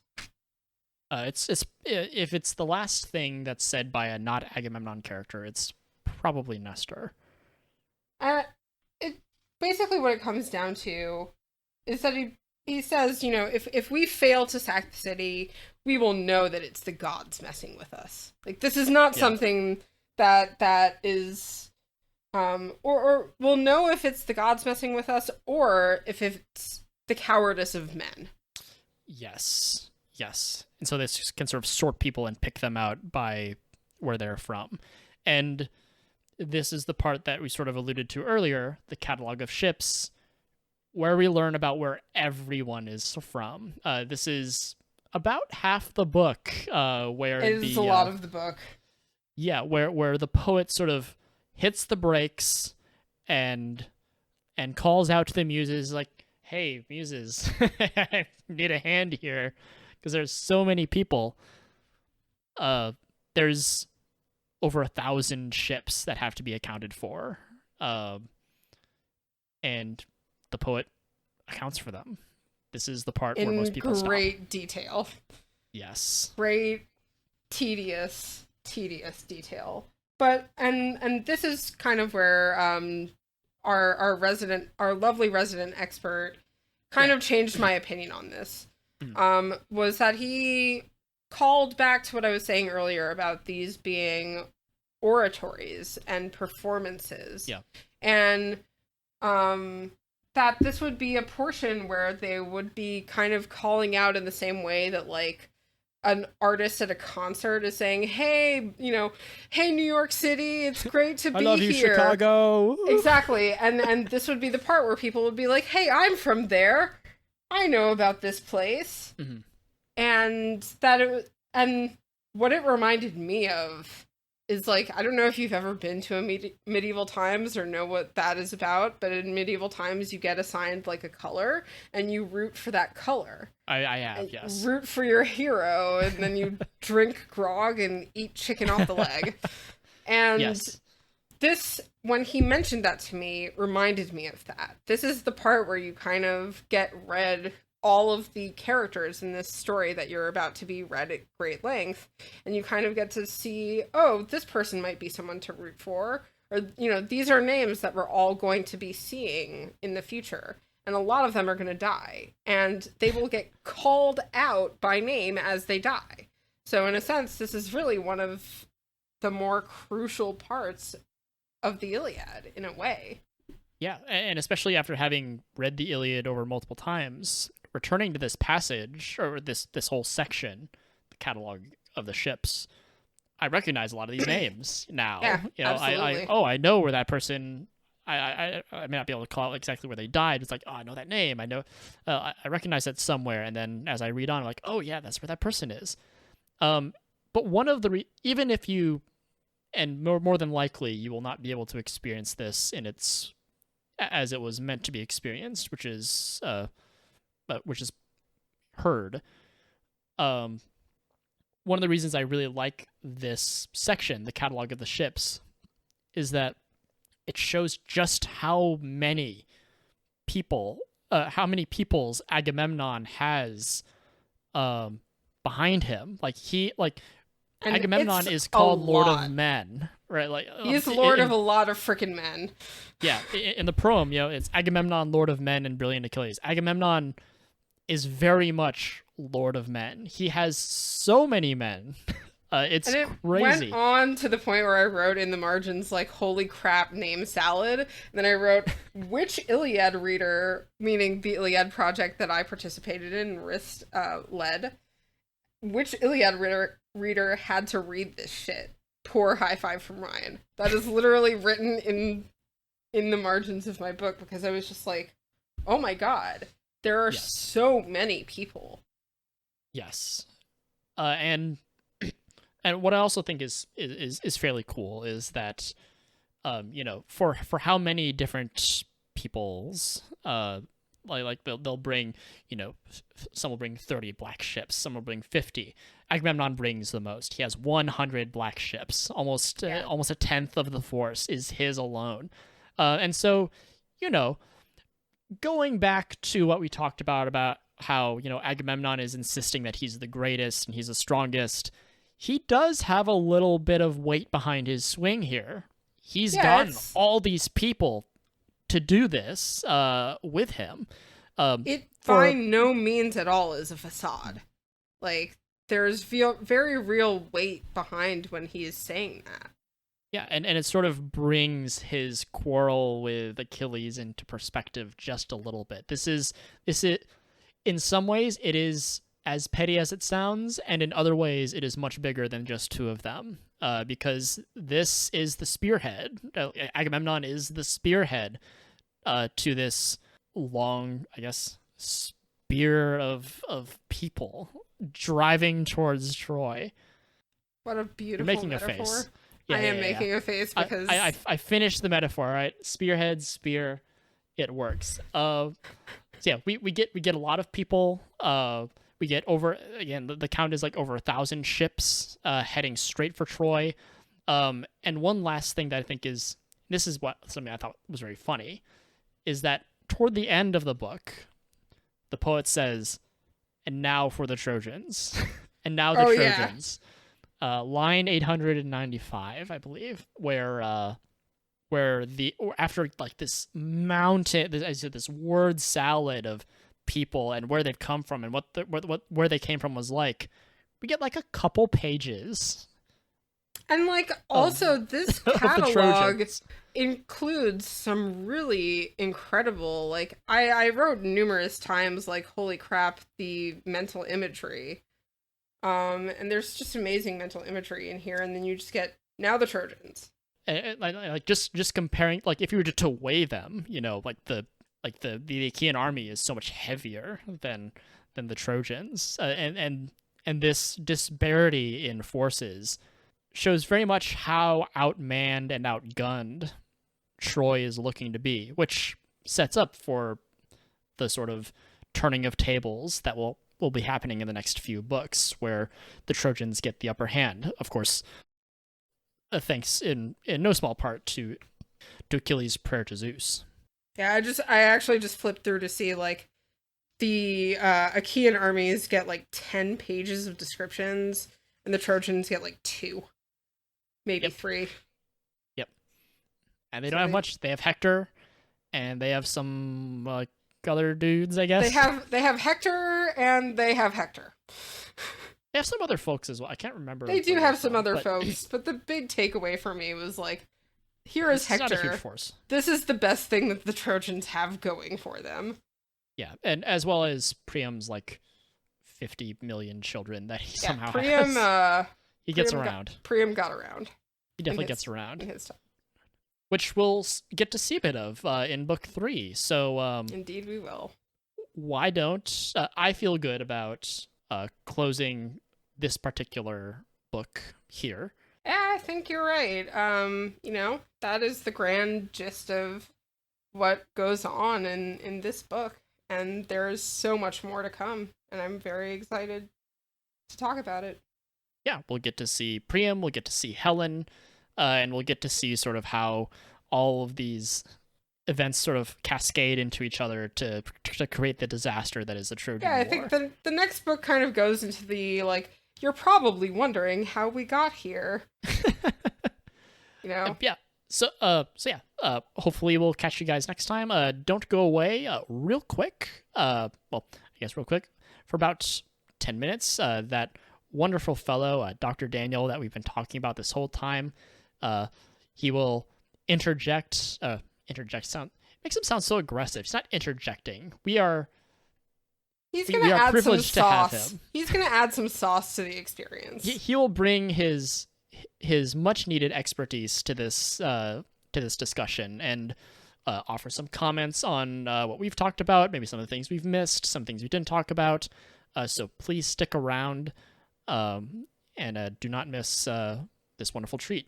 It's if it's the last thing that's said by a not Agamemnon character, it's probably Nestor. It basically what it comes down to is that he says, you know, if we fail to sack the city, we will know that it's the gods messing with us. Like, this is not something that is, or we'll know if it's the gods messing with us or if it's the cowardice of men. Yes. And so this can sort of sort people and pick them out by where they're from. And this is the part that we sort of alluded to earlier, the catalog of ships, where we learn about where everyone is from. This is about half the book, where it is a lot of the book. Yeah, where the poet sort of hits the brakes and calls out to the muses like, "Hey, muses, I need a hand here." Because there's so many people. There's over 1,000 ships that have to be accounted for. And the poet accounts for them. This is the part where most people stop. In great detail. Yes. Great, tedious detail. But, and this is kind of where our lovely resident expert kind of changed my opinion on this. Was that he called back to what I was saying earlier about these being oratories and performances. Yeah. And that this would be a portion where they would be kind of calling out in the same way that, like, an artist at a concert is saying, hey, you know, hey, New York City, it's great to be here. I love you, Chicago. Exactly. And this would be the part where people would be like, hey, I'm from there. I know about this place. Mm-hmm. And what it reminded me of is, like, I don't know if you've ever been to a medieval times or know what that is about, but in medieval times you get assigned, like, a color and you root for that color. I have, yes. Root for your hero, and then you drink grog and eat chicken off the leg. And yes. This, when he mentioned that to me, reminded me of that. This is the part where you kind of get read all of the characters in this story that you're about to be read at great length, and you kind of get to see, oh, this person might be someone to root for, or, you know, these are names that we're all going to be seeing in the future, and a lot of them are going to die, and they will get called out by name as they die. So in a sense, this is really one of the more crucial parts of the Iliad, in a way. Yeah, and especially after having read the Iliad over multiple times, returning to this passage, or this whole section, the catalog of the ships, I recognize a lot of these names now. Yeah, you know, absolutely. I know where that person, I may not be able to call out exactly where they died. It's like, oh, I know that name. I know, I recognize that somewhere. And then as I read on, I'm like, oh yeah, that's where that person is. But one of the, even if you, and more than likely, you will not be able to experience this in its, as it was meant to be experienced, which is heard. One of the reasons I really like this section, the catalog of the ships, is that it shows just how many peoples Agamemnon has behind him. And Agamemnon is called Lord of Men, right? Like, he's Lord of a lot of freaking men. Yeah, in the proem, you know, it's Agamemnon, Lord of Men, and brilliant Achilles. Agamemnon is very much Lord of Men. He has so many men. It's crazy. Went on to the point where I wrote in the margins, like, holy crap, name salad. And then I wrote, which Iliad reader, meaning the Iliad project that I participated in, Wriste led, which Iliad reader had to read this shit? Poor high five from Ryan. That is literally written in the margins of my book, because I was just like, oh my god, there are so many people. Yes. And and what I also think is fairly cool is that, for how many different peoples, they'll bring, some will bring 30 black ships, some will bring 50. Agamemnon brings the most. He has 100 black ships. Almost a tenth of the force is his alone. And so, going back to what we talked about how, Agamemnon is insisting that he's the greatest and he's the strongest, he does have a little bit of weight behind his swing here. He's gotten all these people to do this with him. It by no means at all is a facade. Like, there's very real weight behind when he is saying that. Yeah, and it sort of brings his quarrel with Achilles into perspective just a little bit. This is in some ways it is as petty as it sounds, and in other ways it is much bigger than just two of them. Because this is the spearhead. Agamemnon is the spearhead to this long, I guess, spear of people driving towards Troy. What a beautiful You're making metaphor. A face. I am making a face because I finished the metaphor, right? Spearhead, spear, it works. So yeah, we get a lot of people. We get over, again, the count is like over 1,000 ships heading straight for Troy. And one last thing that I think is, this is something I thought was very funny, is that toward the end of the book, the poet says, "And now for the Trojans." And now the Trojans. Line 895, I believe, where after like this mountain, this word salad of people and where they've come from and where they came from was like, we get like a couple pages. And like also this catalog includes some really incredible, like I wrote numerous times like, holy crap, the mental imagery. And there's just amazing mental imagery in here, and then you just get now the Trojans. Like just comparing, like if you were to weigh them, like the Achaean army is so much heavier than the Trojans, and this disparity in forces shows very much how outmanned and outgunned Troy is looking to be, which sets up for the sort of turning of tables that will be happening in the next few books, where the Trojans get the upper hand. Of course, thanks in no small part to Achilles' prayer to Zeus. Yeah, I actually just flipped through to see like the Achaean armies get like 10 pages of descriptions, and the Trojans get like 2, maybe 3. Yep. And they don't have much. They have Hector, and they have some other dudes, I guess. They have Hector, and they have Hector. They have some other folks as well. I can't remember. They do have some other folks, but the big takeaway for me was like, here is Hector. Not a huge force. This is the best thing that the Trojans have going for them. Yeah, and as well as Priam's like 50 million children that he somehow has. He gets around. Priam got around. He definitely gets around. In his time. Which we'll get to see a bit of in book 3. So indeed we will. Why don't I feel good about closing this particular book here? Yeah, I think you're right. That is the grand gist of what goes on in this book, and there's so much more to come, and I'm very excited to talk about it. Yeah, we'll get to see Priam, we'll get to see Helen, and we'll get to see sort of how all of these events sort of cascade into each other to create the disaster that is the Trojan War. Yeah, I think the next book kind of goes into the, like, you're probably wondering how we got here. Yeah. So hopefully we'll catch you guys next time. Don't go away real quick. Real quick. For about 10 minutes, that wonderful fellow, Dr. Daniel, that we've been talking about this whole time, he will interject. Sound makes him sound so aggressive. He's not interjecting. He's going to add some sauce. Him. He's going to add some sauce to the experience. He will bring his much needed expertise to this discussion and offer some comments on what we've talked about, maybe some of the things we've missed, some things we didn't talk about. So please stick around. And do not miss this wonderful treat.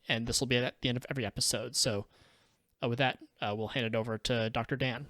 And this will be at the end of every episode. So with that, we'll hand it over to Dr. Dan.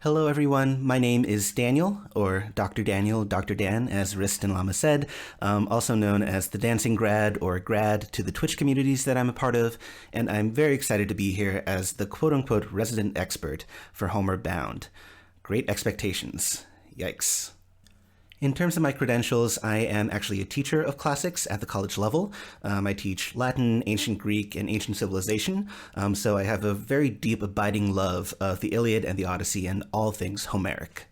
Hello, everyone. My name is Daniel, or Dr. Daniel, Dr. Dan, as Wriste and Llama said, also known as the Dancing Grad or Grad to the Twitch communities that I'm a part of, and I'm very excited to be here as the quote-unquote resident expert for Homeward Bound. Great expectations. Yikes. In terms of my credentials, I am actually a teacher of classics at the college level. I teach Latin, ancient Greek, and ancient civilization, so I have a very deep, abiding love of the Iliad and the Odyssey and all things Homeric.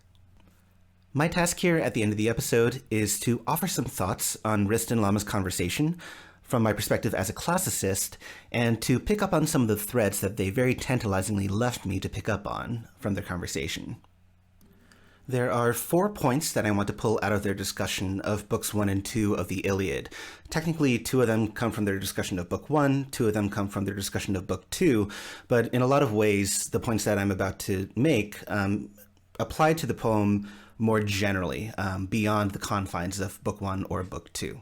My task here at the end of the episode is to offer some thoughts on Wriste and Llama's conversation from my perspective as a classicist, and to pick up on some of the threads that they very tantalizingly left me to pick up on from their conversation. There are 4 points that I want to pull out of their discussion of books 1 and 2 of the Iliad. Technically, 2 of them come from their discussion of book 1, 2 of them come from their discussion of book 2, but in a lot of ways, the points that I'm about to make apply to the poem more generally, beyond the confines of book 1 or book 2.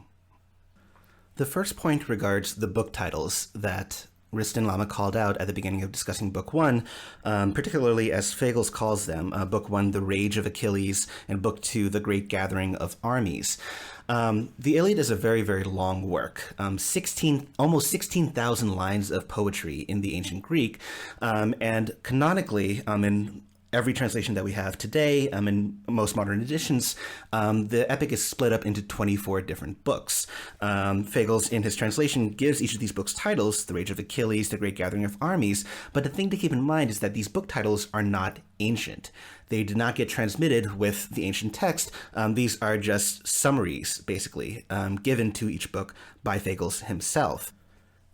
The first point regards the book titles that Wriste and Llama called out at the beginning of discussing Book 1, particularly as Fagles calls them, Book 1, The Rage of Achilles, and Book 2, The Great Gathering of Armies. The Iliad is a very, very long work, almost 16,000 lines of poetry in the ancient Greek, and canonically, in every translation that we have today, in most modern editions, the epic is split up into 24 different books. Fagles, in his translation, gives each of these books titles, The Rage of Achilles, The Great Gathering of Armies, but the thing to keep in mind is that these book titles are not ancient. They did not get transmitted with the ancient text. These are just summaries, basically, given to each book by Fagles himself.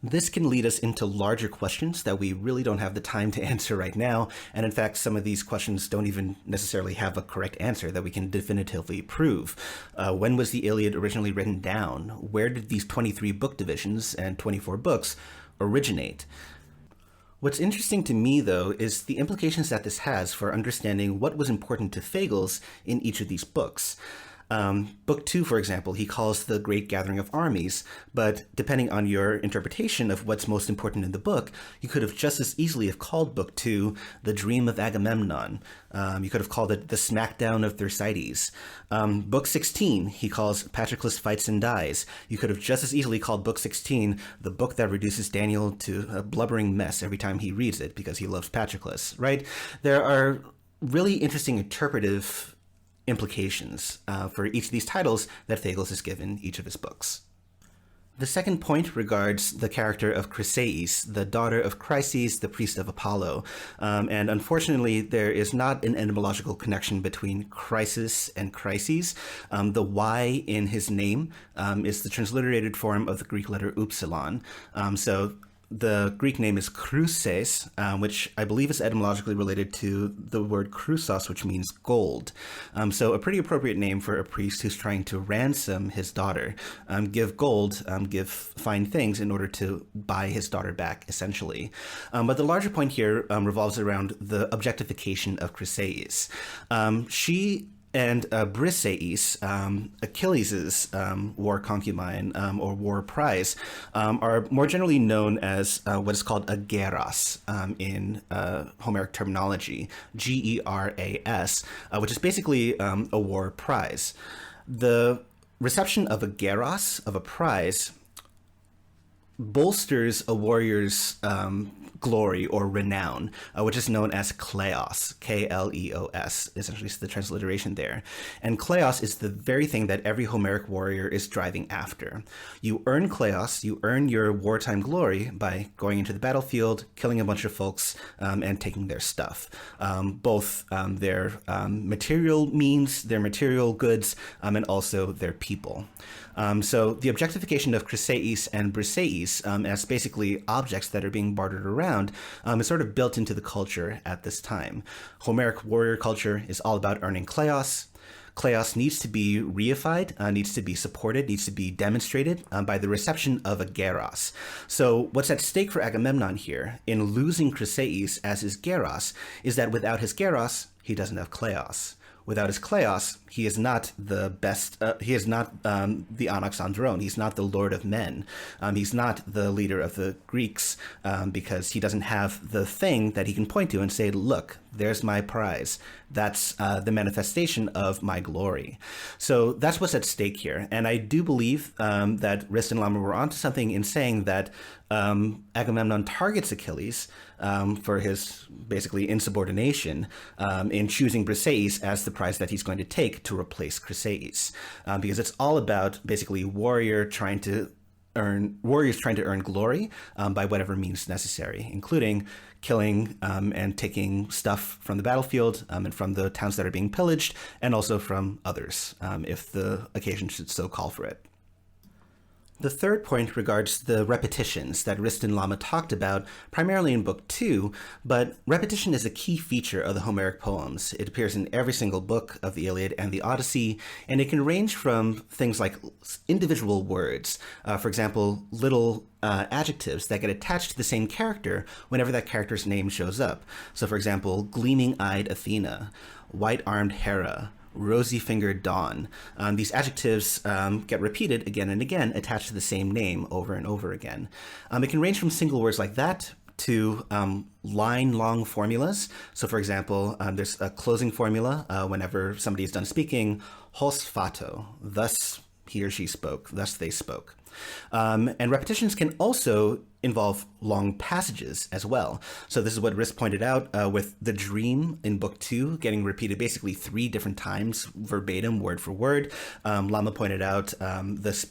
This can lead us into larger questions that we really don't have the time to answer right now, and in fact, some of these questions don't even necessarily have a correct answer that we can definitively prove. When was the Iliad originally written down? Where did these 23 book divisions and 24 books originate? What's interesting to me, though, is the implications that this has for understanding what was important to Fagles in each of these books. Book 2, for example, he calls The Great Gathering of Armies, but depending on your interpretation of what's most important in the book, you could have just as easily have called Book 2 The Dream of Agamemnon. You could have called it The Smackdown of Thersites. Book 16, he calls Patroclus Fights and Dies. You could have just as easily called Book 16 the book that reduces Daniel to a blubbering mess every time he reads it because he loves Patroclus, right? There are really interesting interpretive implications for each of these titles that Fagles has given each of his books. The second point regards the character of Chryseis, the daughter of Chryses, the priest of Apollo. And unfortunately, there is not an etymological connection between crisis and Chryses. The Y in his name is the transliterated form of the Greek letter upsilon. So the Greek name is Chryses, which I believe is etymologically related to the word chrysos, which means gold. So a pretty appropriate name for a priest who's trying to ransom his daughter, give gold, give fine things in order to buy his daughter back, essentially. But the larger point here revolves around the objectification of Chryseis. She and Briseis, Achilles' war concubine or war prize, are more generally known as what is called a geras in Homeric terminology, Geras, which is basically a war prize. The reception of a geras, of a prize, bolsters a warrior's glory or renown, which is known as kleos, K-L-E-O-S, essentially is the transliteration there. And kleos is the very thing that every Homeric warrior is driving after. You earn kleos, you earn your wartime glory by going into the battlefield, killing a bunch of folks, and taking their stuff. Both their material means, their material goods, and also their people. So the objectification of Chryseis and Briseis as basically objects that are being bartered around is sort of built into the culture at this time. Homeric warrior culture is all about earning kleos. Kleos needs to be reified, needs to be supported, needs to be demonstrated by the reception of a geros. So what's at stake for Agamemnon here in losing Chryseis as his geros is that without his geros, he doesn't have Kleos. Without his Kleos, he is not the best, he is not the Onyx Andron. He's not the Lord of Men. He's not the leader of the Greeks because he doesn't have the thing that he can point to and say, look, there's my prize. That's the manifestation of my glory. So that's what's at stake here. And I do believe that Wriste and Llama were onto something in saying that Agamemnon targets Achilles for his basically insubordination in choosing Briseis as the prize that he's going to take to replace Chryseis, because it's all about basically warriors trying to earn glory by whatever means necessary, including killing and taking stuff from the battlefield and from the towns that are being pillaged, and also from others if the occasion should so call for it. The third point regards the repetitions that Wriste and Llama talked about, primarily in Book 2, but repetition is a key feature of the Homeric poems. It appears in every single book of the Iliad and the Odyssey, and it can range from things like individual words, for example, little adjectives that get attached to the same character whenever that character's name shows up. So, for example, gleaming-eyed Athena, white-armed Hera, rosy-fingered Dawn. These adjectives get repeated again and again, attached to the same name over and over again. It can range from single words like that to line-long formulas. So, for example, there's a closing formula whenever somebody is done speaking, hos fato, thus he or she spoke, thus they spoke. And repetitions can also involve long passages as well. So this is what Wriste pointed out with the dream in Book 2 getting repeated basically 3 different times, verbatim, word for word. Llama pointed out the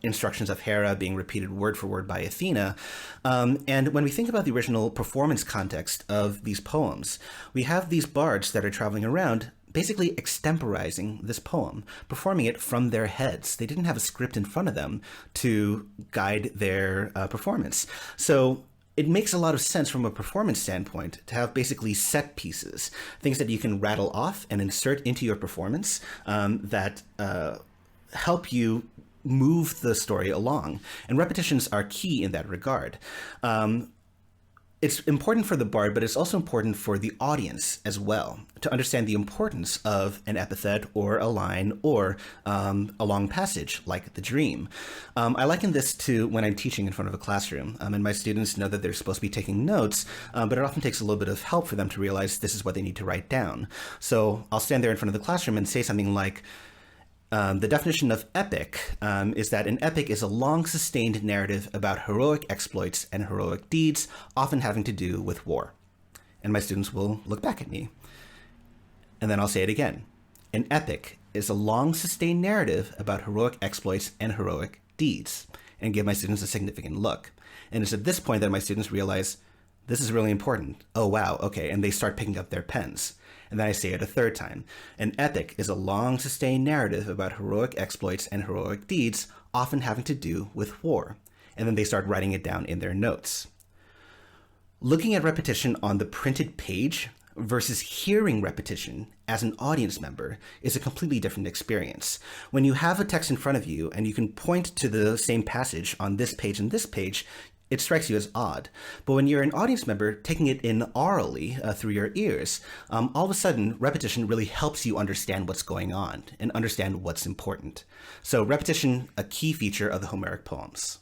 instructions of Hera being repeated word for word by Athena. And when we think about the original performance context of these poems, we have these bards that are traveling around basically extemporizing this poem, performing it from their heads. They didn't have a script in front of them to guide their performance. So it makes a lot of sense from a performance standpoint to have basically set pieces, things that you can rattle off and insert into your performance that help you move the story along. And repetitions are key in that regard. It's important for the bard, but it's also important for the audience as well to understand the importance of an epithet or a line or a long passage like the dream. I liken this to when I'm teaching in front of a classroom, and my students know that they're supposed to be taking notes, but it often takes a little bit of help for them to realize this is what they need to write down. So I'll stand there in front of the classroom and say something like, the definition of epic is that an epic is a long sustained narrative about heroic exploits and heroic deeds, often having to do with war. And my students will look back at me. And then I'll say it again. An epic is a long sustained narrative about heroic exploits and heroic deeds, and give my students a significant look. And it's at this point that my students realize, this is really important. Oh, wow, okay. And they start picking up their pens. And then I say it a third time. An epic is a long, sustained narrative about heroic exploits and heroic deeds, often having to do with war. And then they start writing it down in their notes. Looking at repetition on the printed page versus hearing repetition as an audience member is a completely different experience. When you have a text in front of you and you can point to the same passage on this page and this page, it strikes you as odd. But when you're an audience member taking it in orally through your ears, all of a sudden, repetition really helps you understand what's going on and understand what's important. So repetition, a key feature of the Homeric poems.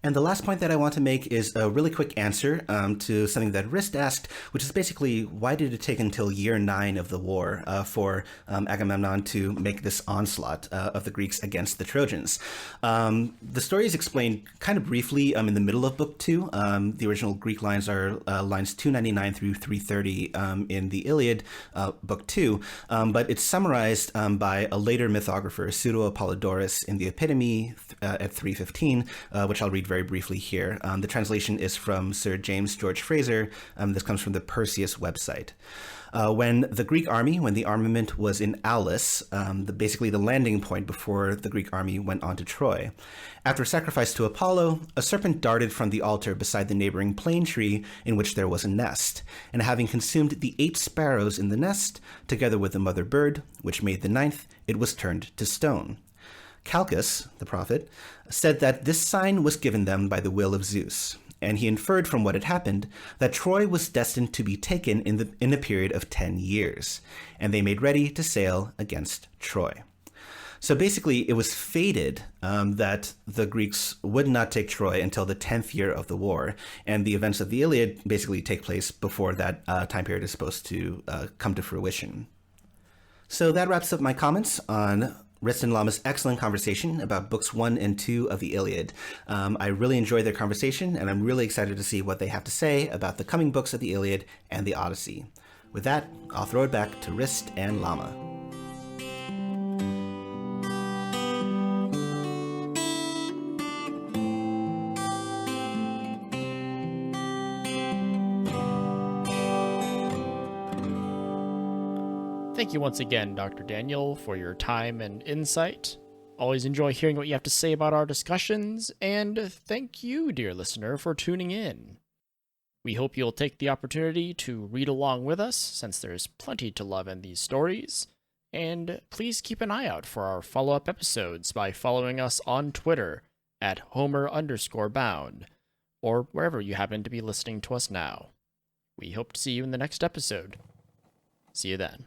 And the last point that I want to make is a really quick answer to something that Wriste asked, which is basically, why did it take until year 9 of the war for Agamemnon to make this onslaught of the Greeks against the Trojans? The story is explained kind of briefly in the middle of Book 2. The original Greek lines are lines 299 through 330 in the Iliad, Book 2, but it's summarized by a later mythographer, Pseudo-Apollodorus, in the Epitome at 315, which I'll read very briefly here. The translation is from Sir James George Fraser. This comes from the Perseus website. When the Greek army, when the armament was in Aulis, basically the landing point before the Greek army went on to Troy, after sacrifice to Apollo, a serpent darted from the altar beside the neighboring plane tree in which there was a nest, and having consumed the 8 sparrows in the nest, together with the mother bird, which made the 9th, it was turned to stone. Calchas, the prophet, said that this sign was given them by the will of Zeus, and he inferred from what had happened that Troy was destined to be taken in a period of 10 years, and they made ready to sail against Troy. So basically, it was fated that the Greeks would not take Troy until the 10th year of the war, and the events of the Iliad basically take place before that time period is supposed to come to fruition. So that wraps up my comments on Wriste and Llama's excellent conversation about books 1 and 2 of the Iliad. I really enjoyed their conversation, and I'm really excited to see what they have to say about the coming books of the Iliad and the Odyssey. With that, I'll throw it back to Wriste and Llama. Thank you once again, Dr. Daniel, for your time and insight. Always enjoy hearing what you have to say about our discussions, and thank you, dear listener, for tuning in. We hope you'll take the opportunity to read along with us, since there's plenty to love in these stories, and please keep an eye out for our follow-up episodes by following us on Twitter at Homer_bound, or wherever you happen to be listening to us now. We hope to see you in the next episode. See you then.